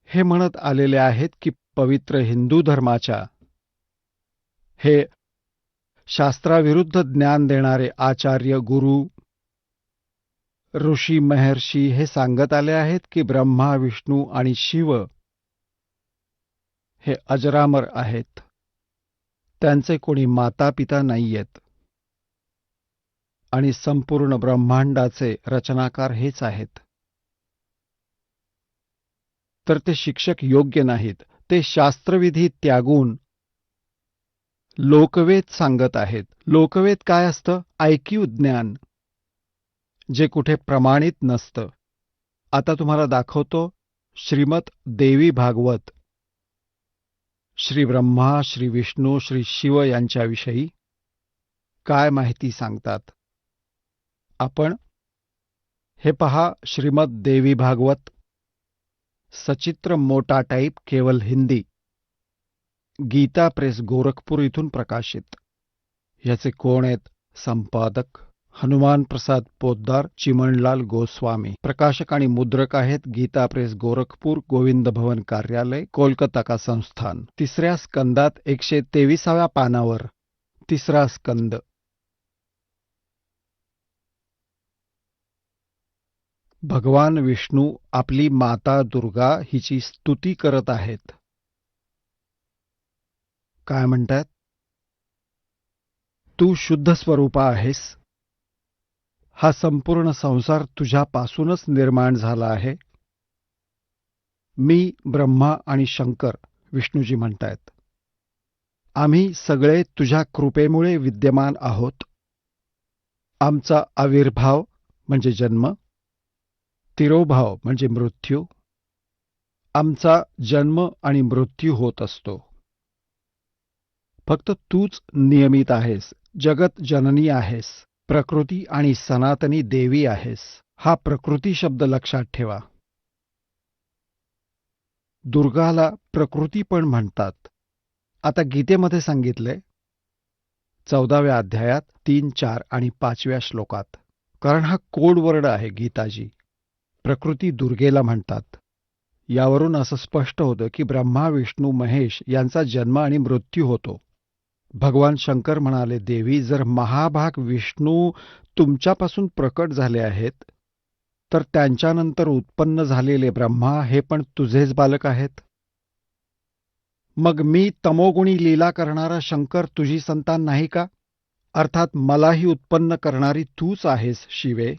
हे म्हणत आलेले आहेत की पवित्र हिंदू धर्माच्या हे शास्त्राविरुद्ध ज्ञान देणारे आचार्य, गुरु, ऋषी, महर्षी हे सांगत आले आहेत की ब्रह्मा, विष्णू आणि शिव हे अजरामर आहेत. त्यांचे कोणी माता पिता नाहीयेत आणि संपूर्ण ब्रह्मांडाचे रचनाकार हेच आहेत. तर ते शिक्षक योग्य नाहीत. ते शास्त्रविधी त्यागून लोकवेद सांगत आहेत. लोकवेद काय असतं? ऐकीव ज्ञान, जे कुठे प्रमाणित नसतं. आता तुम्हाला दाखवतो श्रीमद देवी भागवत. श्री ब्रह्मा, श्री विष्णू, श्री शिव यांच्याविषयी काय माहिती सांगतात. आपण हे पहा, श्रीमद देवी भागवत, सचित्र मोटा टाईप, केवल हिंदी, गीता प्रेस गोरखपूर इथून प्रकाशित. याचे कोण आहेत? संपादक हनुमान प्रसाद पोद्दार, चिमणलाल गोस्वामी. प्रकाशक आणि मुद्रक आहेत गीता प्रेस गोरखपूर, गोविंद भवन कार्यालय, कोलकाता का संस्थान. 3ऱ्या स्कंदात 123व्या पानावर 3रा स्कंद. भगवान विष्णू आपली माता दुर्गा हिची स्तुती करत आहेत. काय म्हणतात? तू शुद्ध स्वरूपा आहेस. हा संपूर्ण संसार तुझ्यापासूनच निर्माण झाला आहे. मी, ब्रह्मा आणि शंकर, विष्णूजी म्हणतायत, आम्ही सगळे तुझ्या कृपेमुळे विद्यमान आहोत. आमचा आविर्भाव म्हणजे जन्म, तिरोभाव म्हणजे मृत्यू, आमचा जन्म आणि मृत्यू होत असतो. फक्त तूच नियमित आहेस, जगत जननी आहेस, प्रकृती आणि सनातनी देवी आहेस. हा प्रकृती शब्द लक्षात ठेवा. दुर्गाला प्रकृती पण म्हणतात. आता गीतेमध्ये सांगितलंय 14व्या अध्यायात 3, 4 आणि 5व्या श्लोकात, कारण हा कोडवर्ड आहे गीताजी. प्रकृती दुर्गेला म्हणतात. यावरून असं स्पष्ट होतं की ब्रह्मा, विष्णू, महेश यांचा जन्म आणि मृत्यू होतो. भगवान शंकर म्हणाले, देवी, जर महाभाग विष्णू तुमच्यापासून प्रकट झाले आहेत, तर त्यांच्यानंतर उत्पन्न झालेले ब्रह्मा हे पण तुझेच बालक आहेत. मग मी तमोगुणी लीला करणारा शंकर तुझी संतान नाही का? अर्थात मलाही उत्पन्न करणारी तूच आहेस शिवे.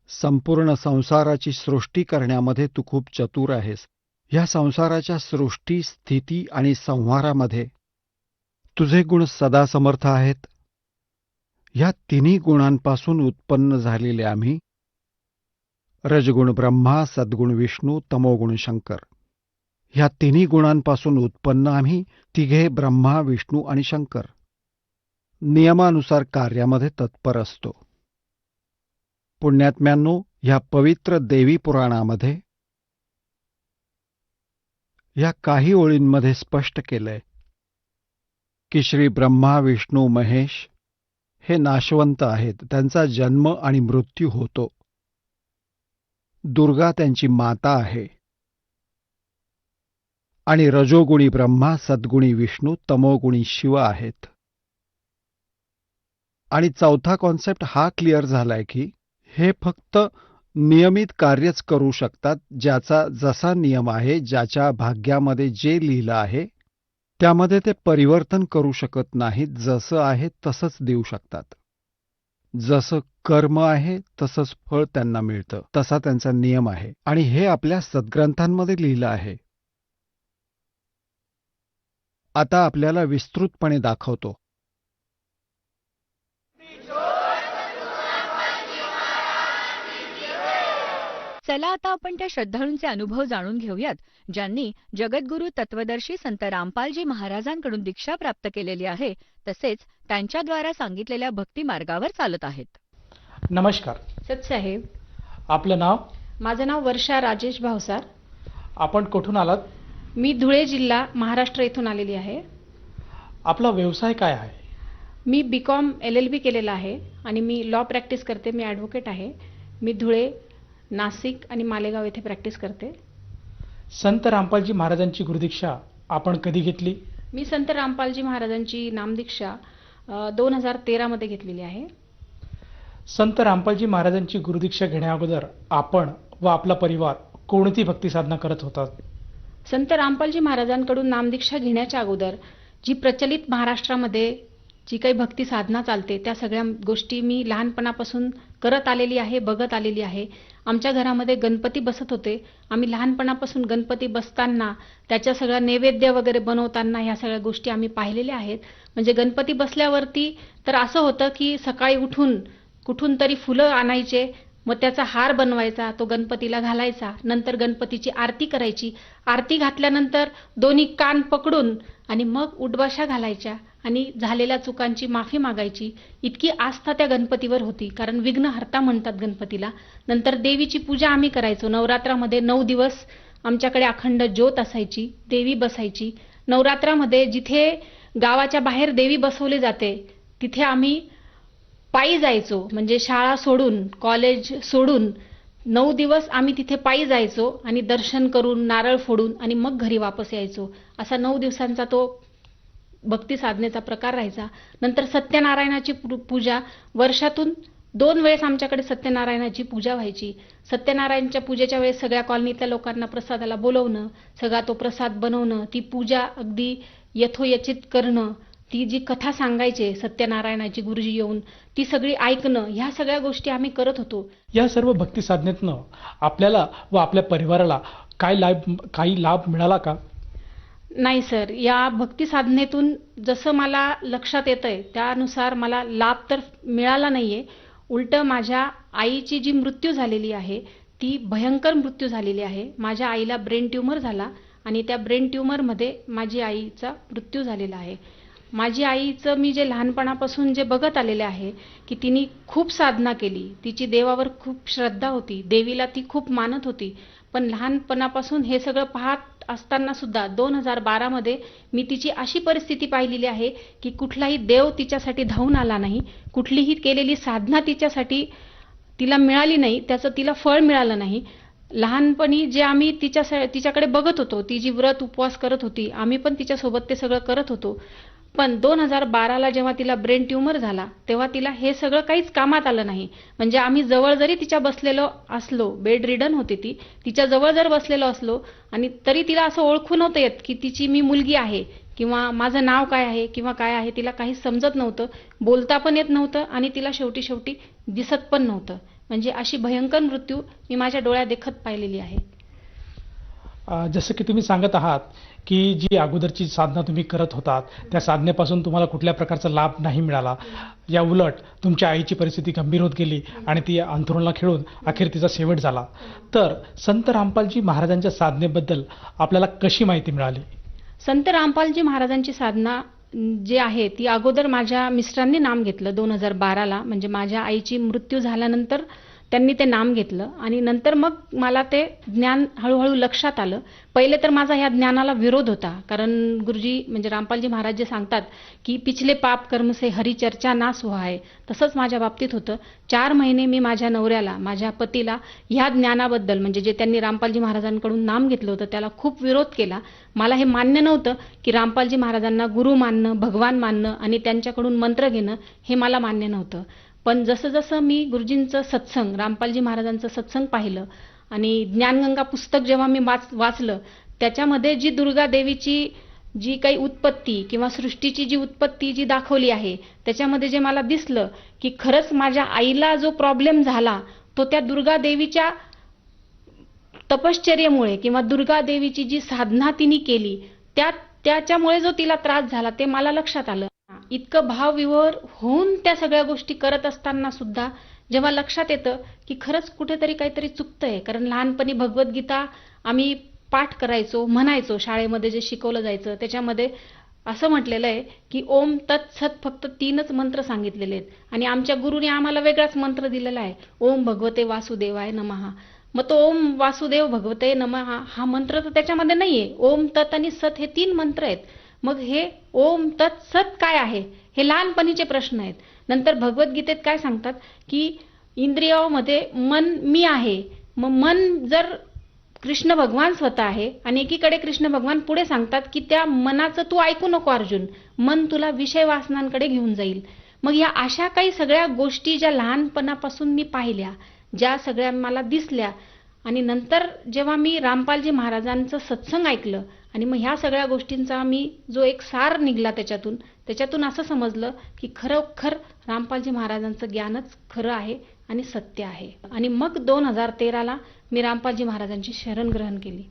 संपूर्ण संसाराची सृष्टी करण्यामध्ये तू खूप चतुर आहेस. ह्या संसाराच्या सृष्टी, स्थिती आणि संहारामध्ये तुझे गुण सदा समर्थ आहेत. ह्या तिन्ही गुणांपासून उत्पन्न झालेले आम्ही, रजगुण ब्रह्मा, सद्गुण विष्णू, तमोगुण शंकर, ह्या तिन्ही गुणांपासून उत्पन्न आम्ही तिघे ब्रह्मा, विष्णू आणि शंकर नियमानुसार कार्यामध्ये तत्पर असतो. पुण्यात्म्यांनो, ह्या पवित्र देवी पुराणामध्ये ह्या काही ओळींमध्ये स्पष्ट केलंय की श्री ब्रह्मा, विष्णू, महेश हे नाशवंत आहेत. त्यांचा जन्म आणि मृत्यू होतो. दुर्गा त्यांची माता आहे. आणि रजोगुणी ब्रह्मा, सद्गुणी विष्णू, तमोगुणी शिव आहेत. आणि चौथा कॉन्सेप्ट हा क्लिअर झालाय की हे फक्त नियमित कार्यच करू शकतात. ज्याचा जसा नियम आहे, ज्याच्या भाग्यामध्ये जे लिहिलं आहे त्यामध्ये ते परिवर्तन करू शकत नाहीत. जसं आहे तसंच देऊ शकतात. जसं कर्म आहे तसंच फळ त्यांना मिळतं. तसा त्यांचा नियम आहे आणि हे आपल्या सद्ग्रंथांमध्ये लिहिलं आहे. आता आपल्याला विस्तृतपणे दाखवतो. चला आता आपण त्या श्रद्धाळूंचे अनुभव जाणून घेऊयात, ज्यांनी जगद्गुरू तत्वदर्शी संत रामपालजी महाराजांकडून दीक्षा प्राप्त केलेली आहे, तसेच त्यांच्याद्वारा सांगितलेल्या भक्ती मार्गावर चालत आहेत. नमस्कार. सतसाहेब, आपलं नाव? माझं नाव वर्षा राजेश भावसार. आपण कुठून आलात? मी धुळे जिल्हा महाराष्ट्र येथून आलेली आहे. आपला व्यवसाय काय आहे? मी BCom LLB केलेला आहे आणि मी लॉ प्रॅक्टिस करते. मी ॲडव्होकेट आहे. मी धुळे, नाशिक आणि मालेगाव येथे प्रॅक्टिस करते. संत रामपालजी महाराजांची गुरुदीक्षा आपण कधी घेतली? मी संत रामपालजी महाराजांची नामदीक्षा 2013 मध्ये घेतलेली आहे. संत रामपालजी महाराजांची गुरुदीक्षा घेण्याअगोदर आपण व आपला परिवार कोणती भक्ती साधना करत होतात? संत रामपालजी महाराजांकडून नामदीक्षा घेण्याच्या अगोदर जी प्रचलित महाराष्ट्रामध्ये जी काही भक्ती साधना चालते त्या सगळ्या गोष्टी मी लहानपणापासून करत आलेली आहे, बघत आलेली आहे. आमच्या घरामध्ये गणपती बसत होते. आम्ही लहानपणापासून गणपती बसताना त्याच्या सगळ्या नैवेद्य वगैरे बनवताना ह्या सगळ्या गोष्टी आम्ही पाहिलेल्या आहेत. म्हणजे गणपती बसल्यावरती तर असं होतं की सकाळी उठून कुठून तरी फुलं आणायचे, मग त्याचा हार बनवायचा, तो गणपतीला घालायचा, नंतर गणपतीची आरती करायची. आरती घातल्यानंतर दोन्ही कान पकडून आणि मग उठबशा घालायच्या आणि झालेल्या चुकांची माफी मागायची. इतकी आस्था त्या गणपतीवर होती, कारण विघ्नहर्ता म्हणतात गणपतीला. नंतर देवीची पूजा आम्ही करायचो. नवरात्रामध्ये 9 दिवस आमच्याकडे अखंड ज्योत असायची, देवी बसायची. नवरात्रामध्ये जिथे गावाच्या बाहेर देवी बसवली जाते तिथे आम्ही पायी जायचो. म्हणजे शाळा सोडून, कॉलेज सोडून 9 दिवस आम्ही तिथे पायी जायचो आणि दर्शन करून, नारळ फोडून आणि मग घरी वापस यायचो. असा 9 दिवसांचा तो भक्ती साधनेचा प्रकार राहायचा. नंतर सत्यनारायणाची पूजा वर्षातून 2 वेळेस आमच्याकडे सत्यनारायणाची पूजा व्हायची. सत्यनारायणच्या पूजेच्या वेळेस सगळ्या कॉलनीतल्या लोकांना प्रसादाला बोलवणं, सगळा तो प्रसाद बनवणं, ती पूजा अगदी यथोचित करणं, ती जी कथा सांगायचे सत्यनारायणाची गुरुजी येऊन ती सगळी ऐकणं, ह्या सगळ्या गोष्टी आम्ही करत होतो. या सर्व भक्ती साधनेतनं आपल्याला व आपल्या परिवाराला काही लाभ मिळाला का? नाही सर, या भक्ती साधनेतून जसं मला लक्षात येतंय त्यानुसार मला लाभ तर मिळाला नाहीये. उलट माझ्या आईची जी मृत्यू झालेली आहे ती भयंकर मृत्यू झालेली आहे. माझ्या आईला ब्रेन ट्यूमर झाला आणि त्या ब्रेन ट्यूमरमध्ये माझी आईचा मृत्यू झालेला आहे. माझी आईचं मी जे लहानपणापासून जे बघत आलेले आहे की तिने खूप साधना केली, तिची देवावर खूप श्रद्धा होती, देवीला ती खूप मानत होती. पण लहानपणापासून हे सगळं पाहत असताना सुद्धा 2012 मध्ये मी तिची अशी परिस्थिती पाहिलेली आहे की कुठलाही देव तिच्यासाठी धावून आला नाही, कुठलीही केलेली साधना तिला मिळाली नाही, त्याचं तिला फळ मिळालं नाही. लहानपणी जे आम्ही तिच्याकडे बघत होतो, ती जी व्रत उपवास करत होती, आम्ही पण तिच्यासोबत ते सगळं करत होतो. पण 2012ला जेव्हा तिला ब्रेन ट्यूमर झाला तेव्हा तिला हे सगळं काहीच कामात आलं नाही. म्हणजे आम्ही जवळ जरी तिच्या बसलेलो असलो, बेड रिडन होती ती, तिच्या जवळ जर बसलेलो असलो आणि तरी तिला असं ओळखू नव्हतं येत की तिची मी मुलगी आहे किंवा माझं नाव काय आहे किंवा काय आहे. तिला काहीच समजत नव्हतं, बोलता पण येत नव्हतं आणि तिला शेवटी दिसत पण नव्हतं. म्हणजे अशी भयंकर मृत्यू मी माझ्या डोळ्यात देखत पाहिलेली आहे. जसं की तुम्ही सांगत आहात की जी अगोदरची साधना तुम्ही करत होतात त्या साधनेपासून तुम्हाला कुठल्या प्रकारचा लाभ नाही मिळाला, या उलट तुमच्या आईची परिस्थिती गंभीर होत गेली आणि ती अंथरुणाला खिळून अखेर तिचा शेवट झाला. तर संत रामपालजी महाराजांच्या साधनेबद्दल आपल्याला कशी माहिती मिळाली? संत रामपालजी महाराजांची साधना जी आहे ती अगोदर माझ्या मिस्टरांनी नाम घेतलं 2012ला. म्हणजे माझ्या आईची मृत्यू झाल्यानंतर त्यांनी ते नाम घेतलं आणि नंतर मग मला ते ज्ञान हळूहळू लक्षात आलं. पहिले तर माझा ह्या ज्ञानाला विरोध होता, कारण गुरुजी म्हणजे रामपालजी महाराज जे सांगतात की पिछले पाप कर्म से हरी चर्चा ना सुहाय, तसंच माझ्या बाबतीत होतं. 4 महिने मी माझ्या नवऱ्याला, माझ्या पतीला ह्या ज्ञानाबद्दल म्हणजे जे त्यांनी रामपालजी महाराजांकडून नाम घेतलं होतं त्याला खूप विरोध केला. मला हे मान्य नव्हतं की रामपालजी महाराजांना गुरु मानणं, भगवान मानणं आणि त्यांच्याकडून मंत्र घेणं हे मला मान्य नव्हतं. पण जसं जसं मी गुरुजींचं सत्संग, रामपालजी महाराजांचं सत्संग पाहिलं आणि ज्ञानगंगा पुस्तक जेव्हा मी वाचलं त्याच्यामध्ये जी दुर्गा देवीची जी काही उत्पत्ती किंवा सृष्टीची जी उत्पत्ती जी दाखवली आहे त्याच्यामध्ये जे मला दिसलं की खरंच माझ्या आईला जो प्रॉब्लेम झाला तो त्या दुर्गा देवीच्या तपश्चर्येमुळे किंवा दुर्गा देवीची जी साधना तिने केली त्याच्यामुळे जो तिला त्रास झाला ते मला लक्षात आलं. इतकं भावविव्हर होऊन त्या सगळ्या गोष्टी करत असताना सुद्धा जेव्हा लक्षात येतं की खरंच कुठेतरी काहीतरी चुकतंय, कारण लहानपणी भगवद्गीता आम्ही पाठ करायचो, म्हणायचो, शाळेमध्ये जे शिकवलं जायचं त्याच्यामध्ये असं म्हटलेलं आहे की ओम तत्सत फक्त 3च मंत्र सांगितलेले आहेत आणि आमच्या गुरुने आम्हाला वेगळाच मंत्र दिलेला आहे, ओम भगवते वासुदेवाय नमः. मग तो ओम वासुदेव भगवते नमः हा मंत्र तर त्याच्यामध्ये नाहीये. ओम तत् आणि सत हे 3 मंत्र आहेत. मग हे ओम तत् सत काय आहे, हे लहानपणीचे प्रश्न आहेत. नंतर भगवद्गीतेत काय सांगतात की इंद्रियामध्ये मन मी आहे. मग मन जर कृष्ण भगवान स्वतः आहे आणि एकीकडे कृष्ण भगवान पुढे सांगतात की त्या मनाचं तू ऐकू नको अर्जुन, मन तुला विषय वासनांकडे घेऊन जाईल. मग या अशा काही सगळ्या गोष्टी ज्या लहानपणापासून मी पाहिल्या, ज्या सगळ्या मला दिसल्या आणि नंतर जेव्हा मी रामपालजी महाराजांचं सत्संग ऐकलं आणि मग ह्या सगळ्या गोष्टींचा मी जो एक सार निघला त्याच्यातून असं समजलं की खरोखर रामपालजी महाराजांचं ज्ञानच खरं आहे आणि सत्य आहे. आणि मग 2013ला मी रामपालजी महाराजांची शरण ग्रहण केली.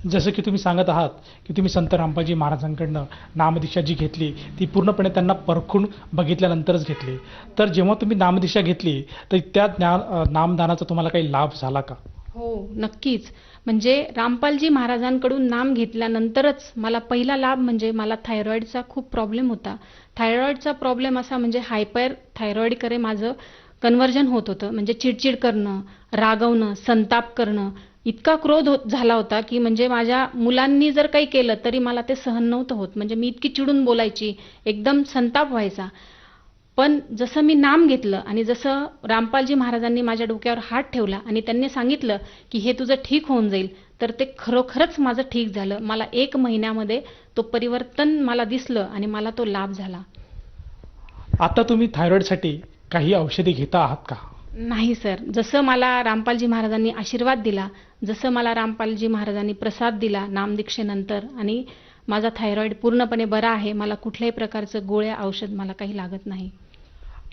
जसं की तुम्ही सांगत आहात की तुम्ही संत रामपालजी महाराजांकडनं नामदीक्षा जी घेतली ती पूर्णपणे त्यांना परखून बघितल्यानंतरच घेतली. तर जेव्हा तुम्ही नामदीक्षा घेतली तर त्या नामदानाचा तुम्हाला काही लाभ झाला का? हो, नक्कीच. म्हणजे रामपालजी महाराजांकडून नाम घेतल्यानंतरच मला पहिला लाभ म्हणजे मला थायरॉईडचा खूप प्रॉब्लेम होता. थायरॉईडचा प्रॉब्लेम असा म्हणजे हायपर थायरॉईडकडे माझं कन्व्हर्जन होत होतं. म्हणजे चिडचिड करणं, रागवणं, संताप करणं, इतका क्रोध झाला होता की म्हणजे माझ्या मुलांनी जर काही केलं तरी मला ते सहन नव्हतं होत. म्हणजे मी इतकी चिडून बोलायची, एकदम संताप व्हायचा. पण जसं मी नाम घेतलं आणि जसं रामपालजी महाराजांनी माझ्या डोक्यावर हात ठेवला आणि त्यांनी सांगितलं की हे तुझं ठीक होऊन जाईल, तर ते खरोखरच माझं ठीक झालं. मला 1 महिन्यामध्ये तो परिवर्तन मला दिसलं आणि मला तो लाभ झाला. आता तुम्ही थायरॉईडसाठी काही औषधी घेता आहात का? नाही सर, जसं मला रामपालजी महाराजांनी आशीर्वाद दिला, जसं मला रामपालजी महाराजांनी प्रसाद दिला नामदीक्षेनंतर आणि माझा थायरॉईड पूर्णपणे बरा आहे. मला कुठल्याही प्रकारचं गोळ्या औषध मला काही लागत नाही.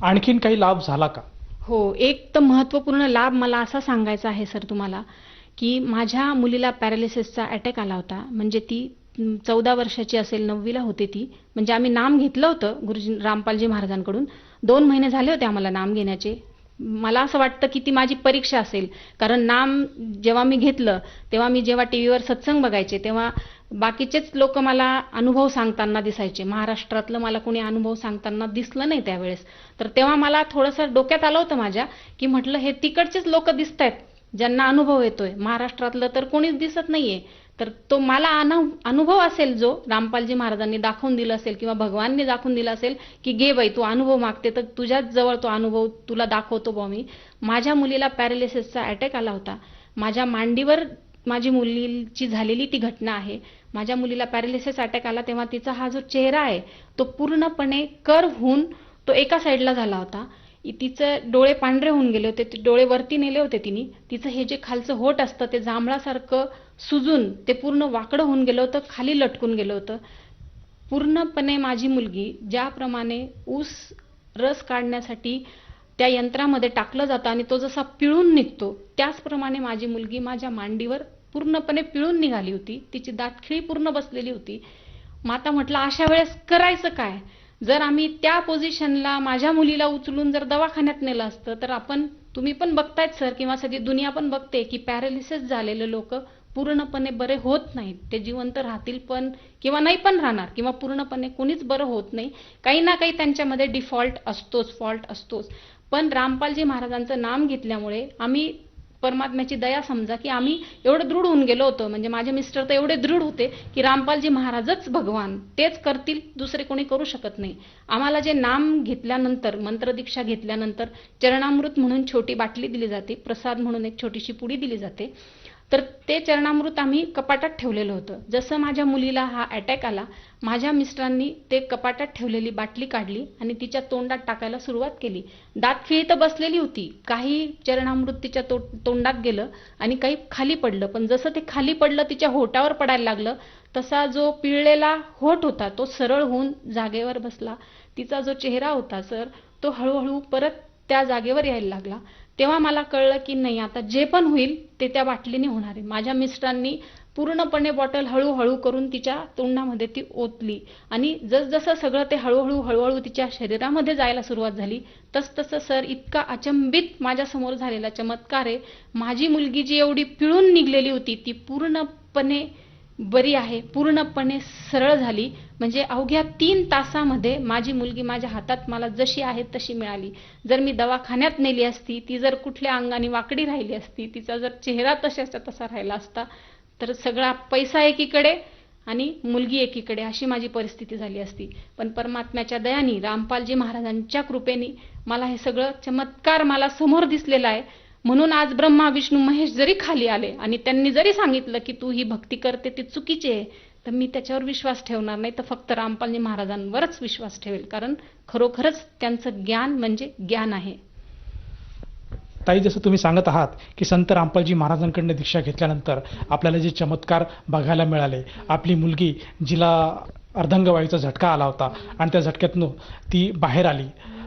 आणखीन काही लाभ झाला का? हो, एक तर महत्त्वपूर्ण लाभ मला असा सांगायचा आहे सर तुम्हाला की माझ्या मुलीला पॅरालिसिसचा अटॅक आला होता. म्हणजे ती 14 वर्षाची असेल, 9वीला होते ती. म्हणजे आम्ही नाम घेतलं होतं गुरुजी रामपालजी महाराजांकडून. 2 महिने झाले होते आम्हाला नाम घेण्याचे. मला असं वाटतं की ती माझी परीक्षा असेल, कारण नाम जेव्हा मी घेतलं तेव्हा मी जेव्हा टीव्हीवर सत्संग बघायचे तेव्हा बाकीचेच लोक मला अनुभव सांगताना दिसायचे. महाराष्ट्रातलं मला कोणी अनुभव सांगताना दिसलं नाही त्यावेळेस. तर तेव्हा मला थोडंसं डोक्यात आलं होतं माझ्या की म्हटलं हे तिकडचेच लोक दिसत आहेत ज्यांना अनुभव येतोय, महाराष्ट्रातलं तर कोणीच दिसत नाहीये. तर तो मला अनुभव असेल जो रामपालजी महाराजांनी दाखवून दिला असेल किंवा भगवानने दाखवून दिला असेल की घे बाई तू अनुभव मागते तर तुझ्याच जवळ तो अनुभव तुला दाखवतो बा मी. माझ्या मुलीला पॅरालिसिसचा अटॅक आला होता. माझ्या मांडीवर माझी मुलीची झालेली ती घटना आहे. माझ्या मुलीला पॅरालिसिस अटॅक आला तेव्हा तिचा हा जो चेहरा आहे तो पूर्णपणे कर्व होऊन तो एका साईडला झाला होता. तिचे डोळे पांढरे होऊन गेले होते, ते डोळे वरती नेले होते तिने. तिचं हे जे खालचं होठ असतं ते जांभळासारखं सुजून ते पूर्ण वाकडं होऊन गेलं होतं, खाली लटकून गेलं होतं. पूर्णपणे माझी मुलगी ज्याप्रमाणे ऊस रस काढण्यासाठी त्या यंत्रामध्ये टाकलं जातं आणि तो जसा पिळून निघतो त्याचप्रमाणे माझी मुलगी माझ्या मांडीवर पूर्णपणे पिळून निघाली होती. तिची दातखिळी पूर्ण बसलेली होती. मग आता म्हटलं अशा वेळेस करायचं काय? जर आम्ही त्या पोझिशनला माझ्या मुलीला उचलून जर दवाखान्यात नेलं असतं तर तुम्ही पण बघतायत सर किंवा सगळी दुनिया पण बघते की पॅरालिसिस झालेले लोक पूर्णपणे बरे होत नाहीत. ते जिवंत राहतील पण किंवा नाही पण राहणार किंवा पूर्णपणे कोणीच बरं होत नाही. काही ना काही त्यांच्यामध्ये डिफॉल्ट असतोच, फॉल्ट असतोच. पण रामपालजी महाराजांचं नाम घेतल्यामुळे आम्ही परमात्म्याची दया समजा की आम्ही एवढं दृढ होऊन गेलो होतो. म्हणजे माझे मिस्टर तर एवढे दृढ होते की रामपालजी महाराजच भगवान, तेच करतील, दुसरे कोणी करू शकत नाही. आम्हाला जे नाम घेतल्यानंतर, मंत्रदीक्षा घेतल्यानंतर चरणामृत म्हणून छोटी बाटली दिली जाते, प्रसाद म्हणून एक छोटीशी पुडी दिली जाते. तर ते चरणामृत आम्ही कपाटात ठेवलेलं होतं. जसं माझ्या मुलीला हा अटॅक आला, माझ्या मिस्टरांनी ते कपाटात ठेवलेली बाटली काढली आणि तिच्या तोंडात टाकायला सुरुवात केली. दातखिळी तर बसलेली होती, काही चरणामृत तिच्या तोंडात गेलं आणि काही खाली पडलं. पण जसं ते खाली पडलं तिच्या होठावर पडायला लागलं तसा जो पिळलेला होठ होता तो सरळ होऊन जागेवर बसला. तिचा जो चेहरा होता सर तो हळूहळू परत त्या जागेवर यायला लागला. तेव्हा मला कळलं की नाही आता जे पण होईल ते त्या बाटलीने होणार आहे. माझ्या मिस्टरांनी पूर्णपणे बॉटल हळूहळू करून तिच्या तोंडामध्ये ती ओतली आणि जसजसं सगळं ते हळूहळू तिच्या शरीरामध्ये जायला सुरुवात झाली तसतसं सर इतका अचंबित माझ्यासमोर झालेला चमत्कार आहे. माझी मुलगी जी एवढी पिळून निघलेली होती ती पूर्णपणे बरी आहे, पूर्णपणे सरळ झाली. म्हणजे अवघ्या 3 तासामध्ये माझी मुलगी माझ्या हातात मला जशी आहे तशी मिळाली. जर मी दवाखान्यात नेली असती, ती जर कुठल्या अंगाने वाकडी राहिली असती, तिचा जर चेहरा तशाचा तसा राहिला असता, तर सगळा पैसा एकीकडे आणि मुलगी एकीकडे अशी माझी परिस्थिती झाली असती. पण परमात्म्याच्या दयाने, रामपालजी महाराजांच्या कृपेने मला हे सगळं चमत्कार मला समोर दिसलेला आहे. म्हणून आज ब्रह्मा विष्णू महेश जरी खाली आले आणि त्यांनी जरी सांगितलं की तू ही भक्ती करते ती चुकीची आहे, तर मी त्याच्यावर विश्वास ठेवणार नाही, तर फक्त रामपालजी महाराजांवरच विश्वास ठेवेल. कारण खरोखरच त्यांचं ज्ञान म्हणजे ज्ञान आहे. ताई, जसं तुम्ही सांगत आहात की संत रामपालजी महाराजांकडून दीक्षा घेतल्यानंतर आपल्याला जे चमत्कार बघायला मिळाले, आपली मुलगी जिला अर्धांगवायूचा झटका आला होता आणि त्या झटक्यातून ती बाहेर आली,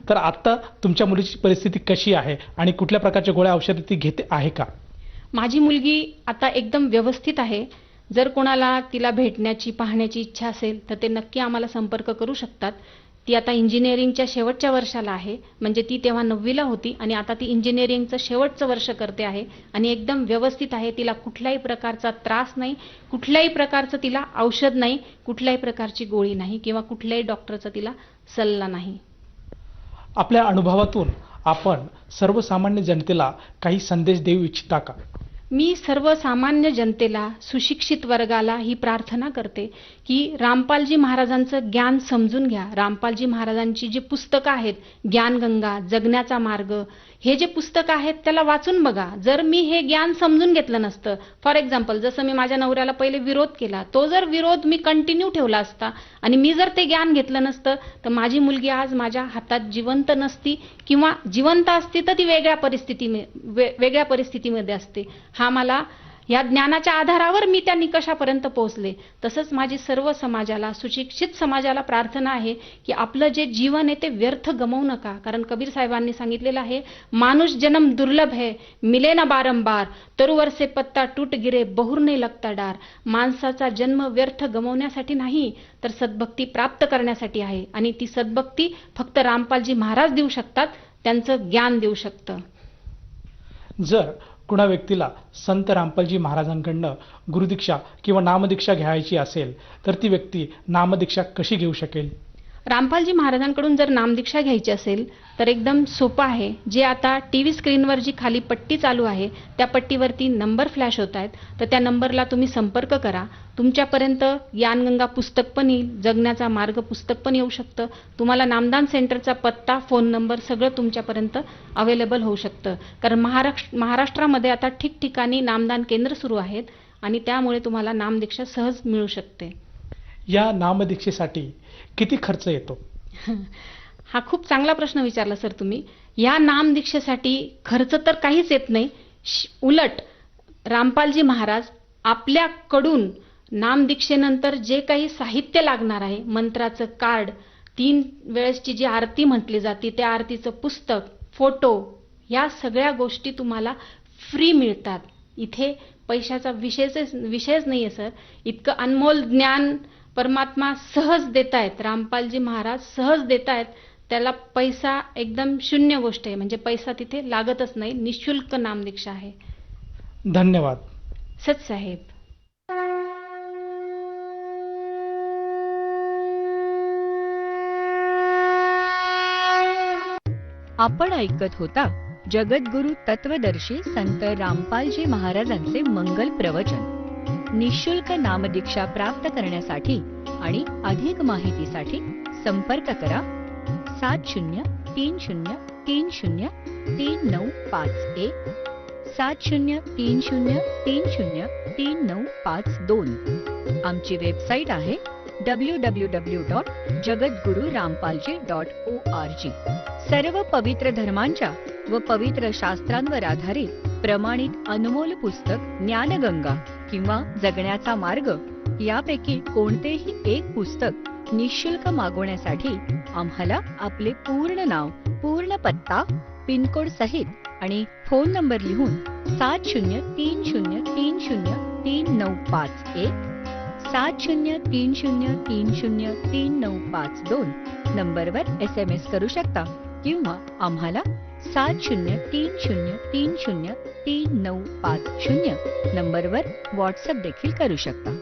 तर आता तुमच्या मुलीची परिस्थिती कशी आहे आणि कुठल्या प्रकारच्या गोळ्या औषधे ती घेते आहे का? माझी मुलगी आता एकदम व्यवस्थित आहे. जर कोणाला तिला भेटण्याची पाहण्याची इच्छा असेल तर ते नक्की आम्हाला संपर्क करू शकतात. ती आता इंजिनिअरिंगच्या शेवटच्या वर्षाला आहे. म्हणजे ती तेव्हा 9वीला होती आणि आता ती इंजिनिअरिंगचं शेवटचं वर्ष करते आहे आणि एकदम व्यवस्थित आहे. तिला कुठल्याही प्रकारचा त्रास नाही, कुठल्याही प्रकारचं तिला औषध नाही, कुठल्याही प्रकारची गोळी नाही किंवा कुठल्याही डॉक्टरचा तिला सल्ला नाही. आपल्या अनुभवातून आपण सर्वसामान्य जनतेला काही संदेश देऊ इच्छिता का? मी सर्वसामान्य जनतेला, सुशिक्षित वर्गाला ही प्रार्थना करते की रामपालजी महाराजांचं ज्ञान समजून घ्या. रामपालजी महाराजांची जी पुस्तकं आहेत, ज्ञानगंगा, जगण्याचा मार्ग, हे जे पुस्तकं आहेत त्याला वाचून बघा. जर मी हे ज्ञान समजून घेतलं नसतं, फॉर एक्झाम्पल जसं मी माझ्या नवऱ्याला पहिले विरोध केला, तो जर विरोध मी कंटिन्यू ठेवला असता आणि मी जर ते ज्ञान घेतलं नसतं तर माझी मुलगी आज माझ्या हातात जिवंत नसती किंवा जिवंत असती तर ती वेगळ्या परिस्थितीमध्ये असते. हा मला या ज्ञानाच्या आधारावर मी त्या निकषापर्यंत पोहोचले. तसंच माझी सर्व समाजाला, सुशिक्षित समाजाला प्रार्थना आहे की आपलं जे जीवन आहे ते व्यर्थ गमवू नका. कारण कबीर साहेबांनी सांगितलेलं आहे, मानुष जन्म दुर्लभ है, मिले ना बारंबार, तरुवर से पत्ता टूट गिरे, बहुर नहीं लगता डार. माणसाचा जन्म व्यर्थ गमवण्यासाठी नाही तर सद्भक्ती प्राप्त करण्यासाठी आहे आणि ती सद्भक्ती फक्त रामपालजी महाराज देऊ शकतात, त्यांचं ज्ञान देऊ शकतं. जर कुणा व्यक्तीला संत रामपालजी महाराजांकडनं गुरुदीक्षा किंवा नामदीक्षा घ्यायची असेल तर ती व्यक्ती नामदीक्षा कशी घेऊ शकेल? रामपालजी महाराजांकडून जर नामदीक्षा घ्यायची असेल तर एकदम सोपं आहे. जे आता टीव्ही स्क्रीनवर जी खाली पट्टी चालू आहे त्या पट्टीवरती नंबर फ्लॅश होत आहेत, तर त्या नंबरला तुम्ही संपर्क करा. तुमच्यापर्यंत ज्ञानगंगा पुस्तक पण येईल, जगण्याचा मार्ग पुस्तक पण येऊ शकतं. तुम्हाला नामदान सेंटरचा पत्ता, फोन नंबर सगळं तुमच्यापर्यंत अवेलेबल होऊ शकतं. कारण महाराष्ट्रामध्ये आता ठिकठिकाणी नामदान केंद्र सुरू आहेत आणि त्यामुळे तुम्हाला नामदीक्षा सहज मिळू शकते. या नामदीक्षेसाठी किती खर्च येतो? हा खूप चांगला प्रश्न विचारला सर तुम्ही. या नामदीक्षेसाठी खर्च तर काहीच येत नाही. उलट रामपालजी महाराज आपल्याकडून नामदीक्षेनंतर जे काही साहित्य लागणार आहे, मंत्राचं कार्ड, 3 वेळेसची जी आरती म्हटली जाते त्या आरतीचं पुस्तक, फोटो, या सगळ्या गोष्टी तुम्हाला फ्री मिळतात. इथे पैशाचा विषयच नाहीये सर. इतकं अनमोल ज्ञान परमात्मा सहज देतायत, रामपालजी महाराज सहज देतायत. त्याला पैसा एकदम शून्य गोष्ट आहे. म्हणजे पैसा तिथे लागतच नाही. निशुल्क नामदीक्षा आहे. धन्यवाद. सच साहेब. आपण ऐकत होता जगद्गुरु तत्वदर्शी संत रामपालजी महाराजांचे मंगल प्रवचन. निशुल्क नामदीक्षा प्राप्त करण्यासाठी आणि अधिक माहितीसाठी संपर्क करा 7030303951 7030303952. आमची वेबसाईट आहे www.jagadgururampalji.org. सर्व पवित्र धर्मांच्या व पवित्र शास्त्रांवर आधारित प्रमाणित अनमोल पुस्तक ज्ञानगंगा किंवा जगण्याचा मार्ग यापैकी कोणतेही एक पुस्तक निशुल्क मागवण्यासाठी आम्हाला आपले पूर्ण नाव, पूर्ण पत्ता, पिनकोड सहित आणि फोन नंबर लिहून 7030303951 7030303952 नंबरवर SMS करू शकता किंवा आम्हाला 7030303950 नंबरवर व्हॉट्सअप देखील करू शकता.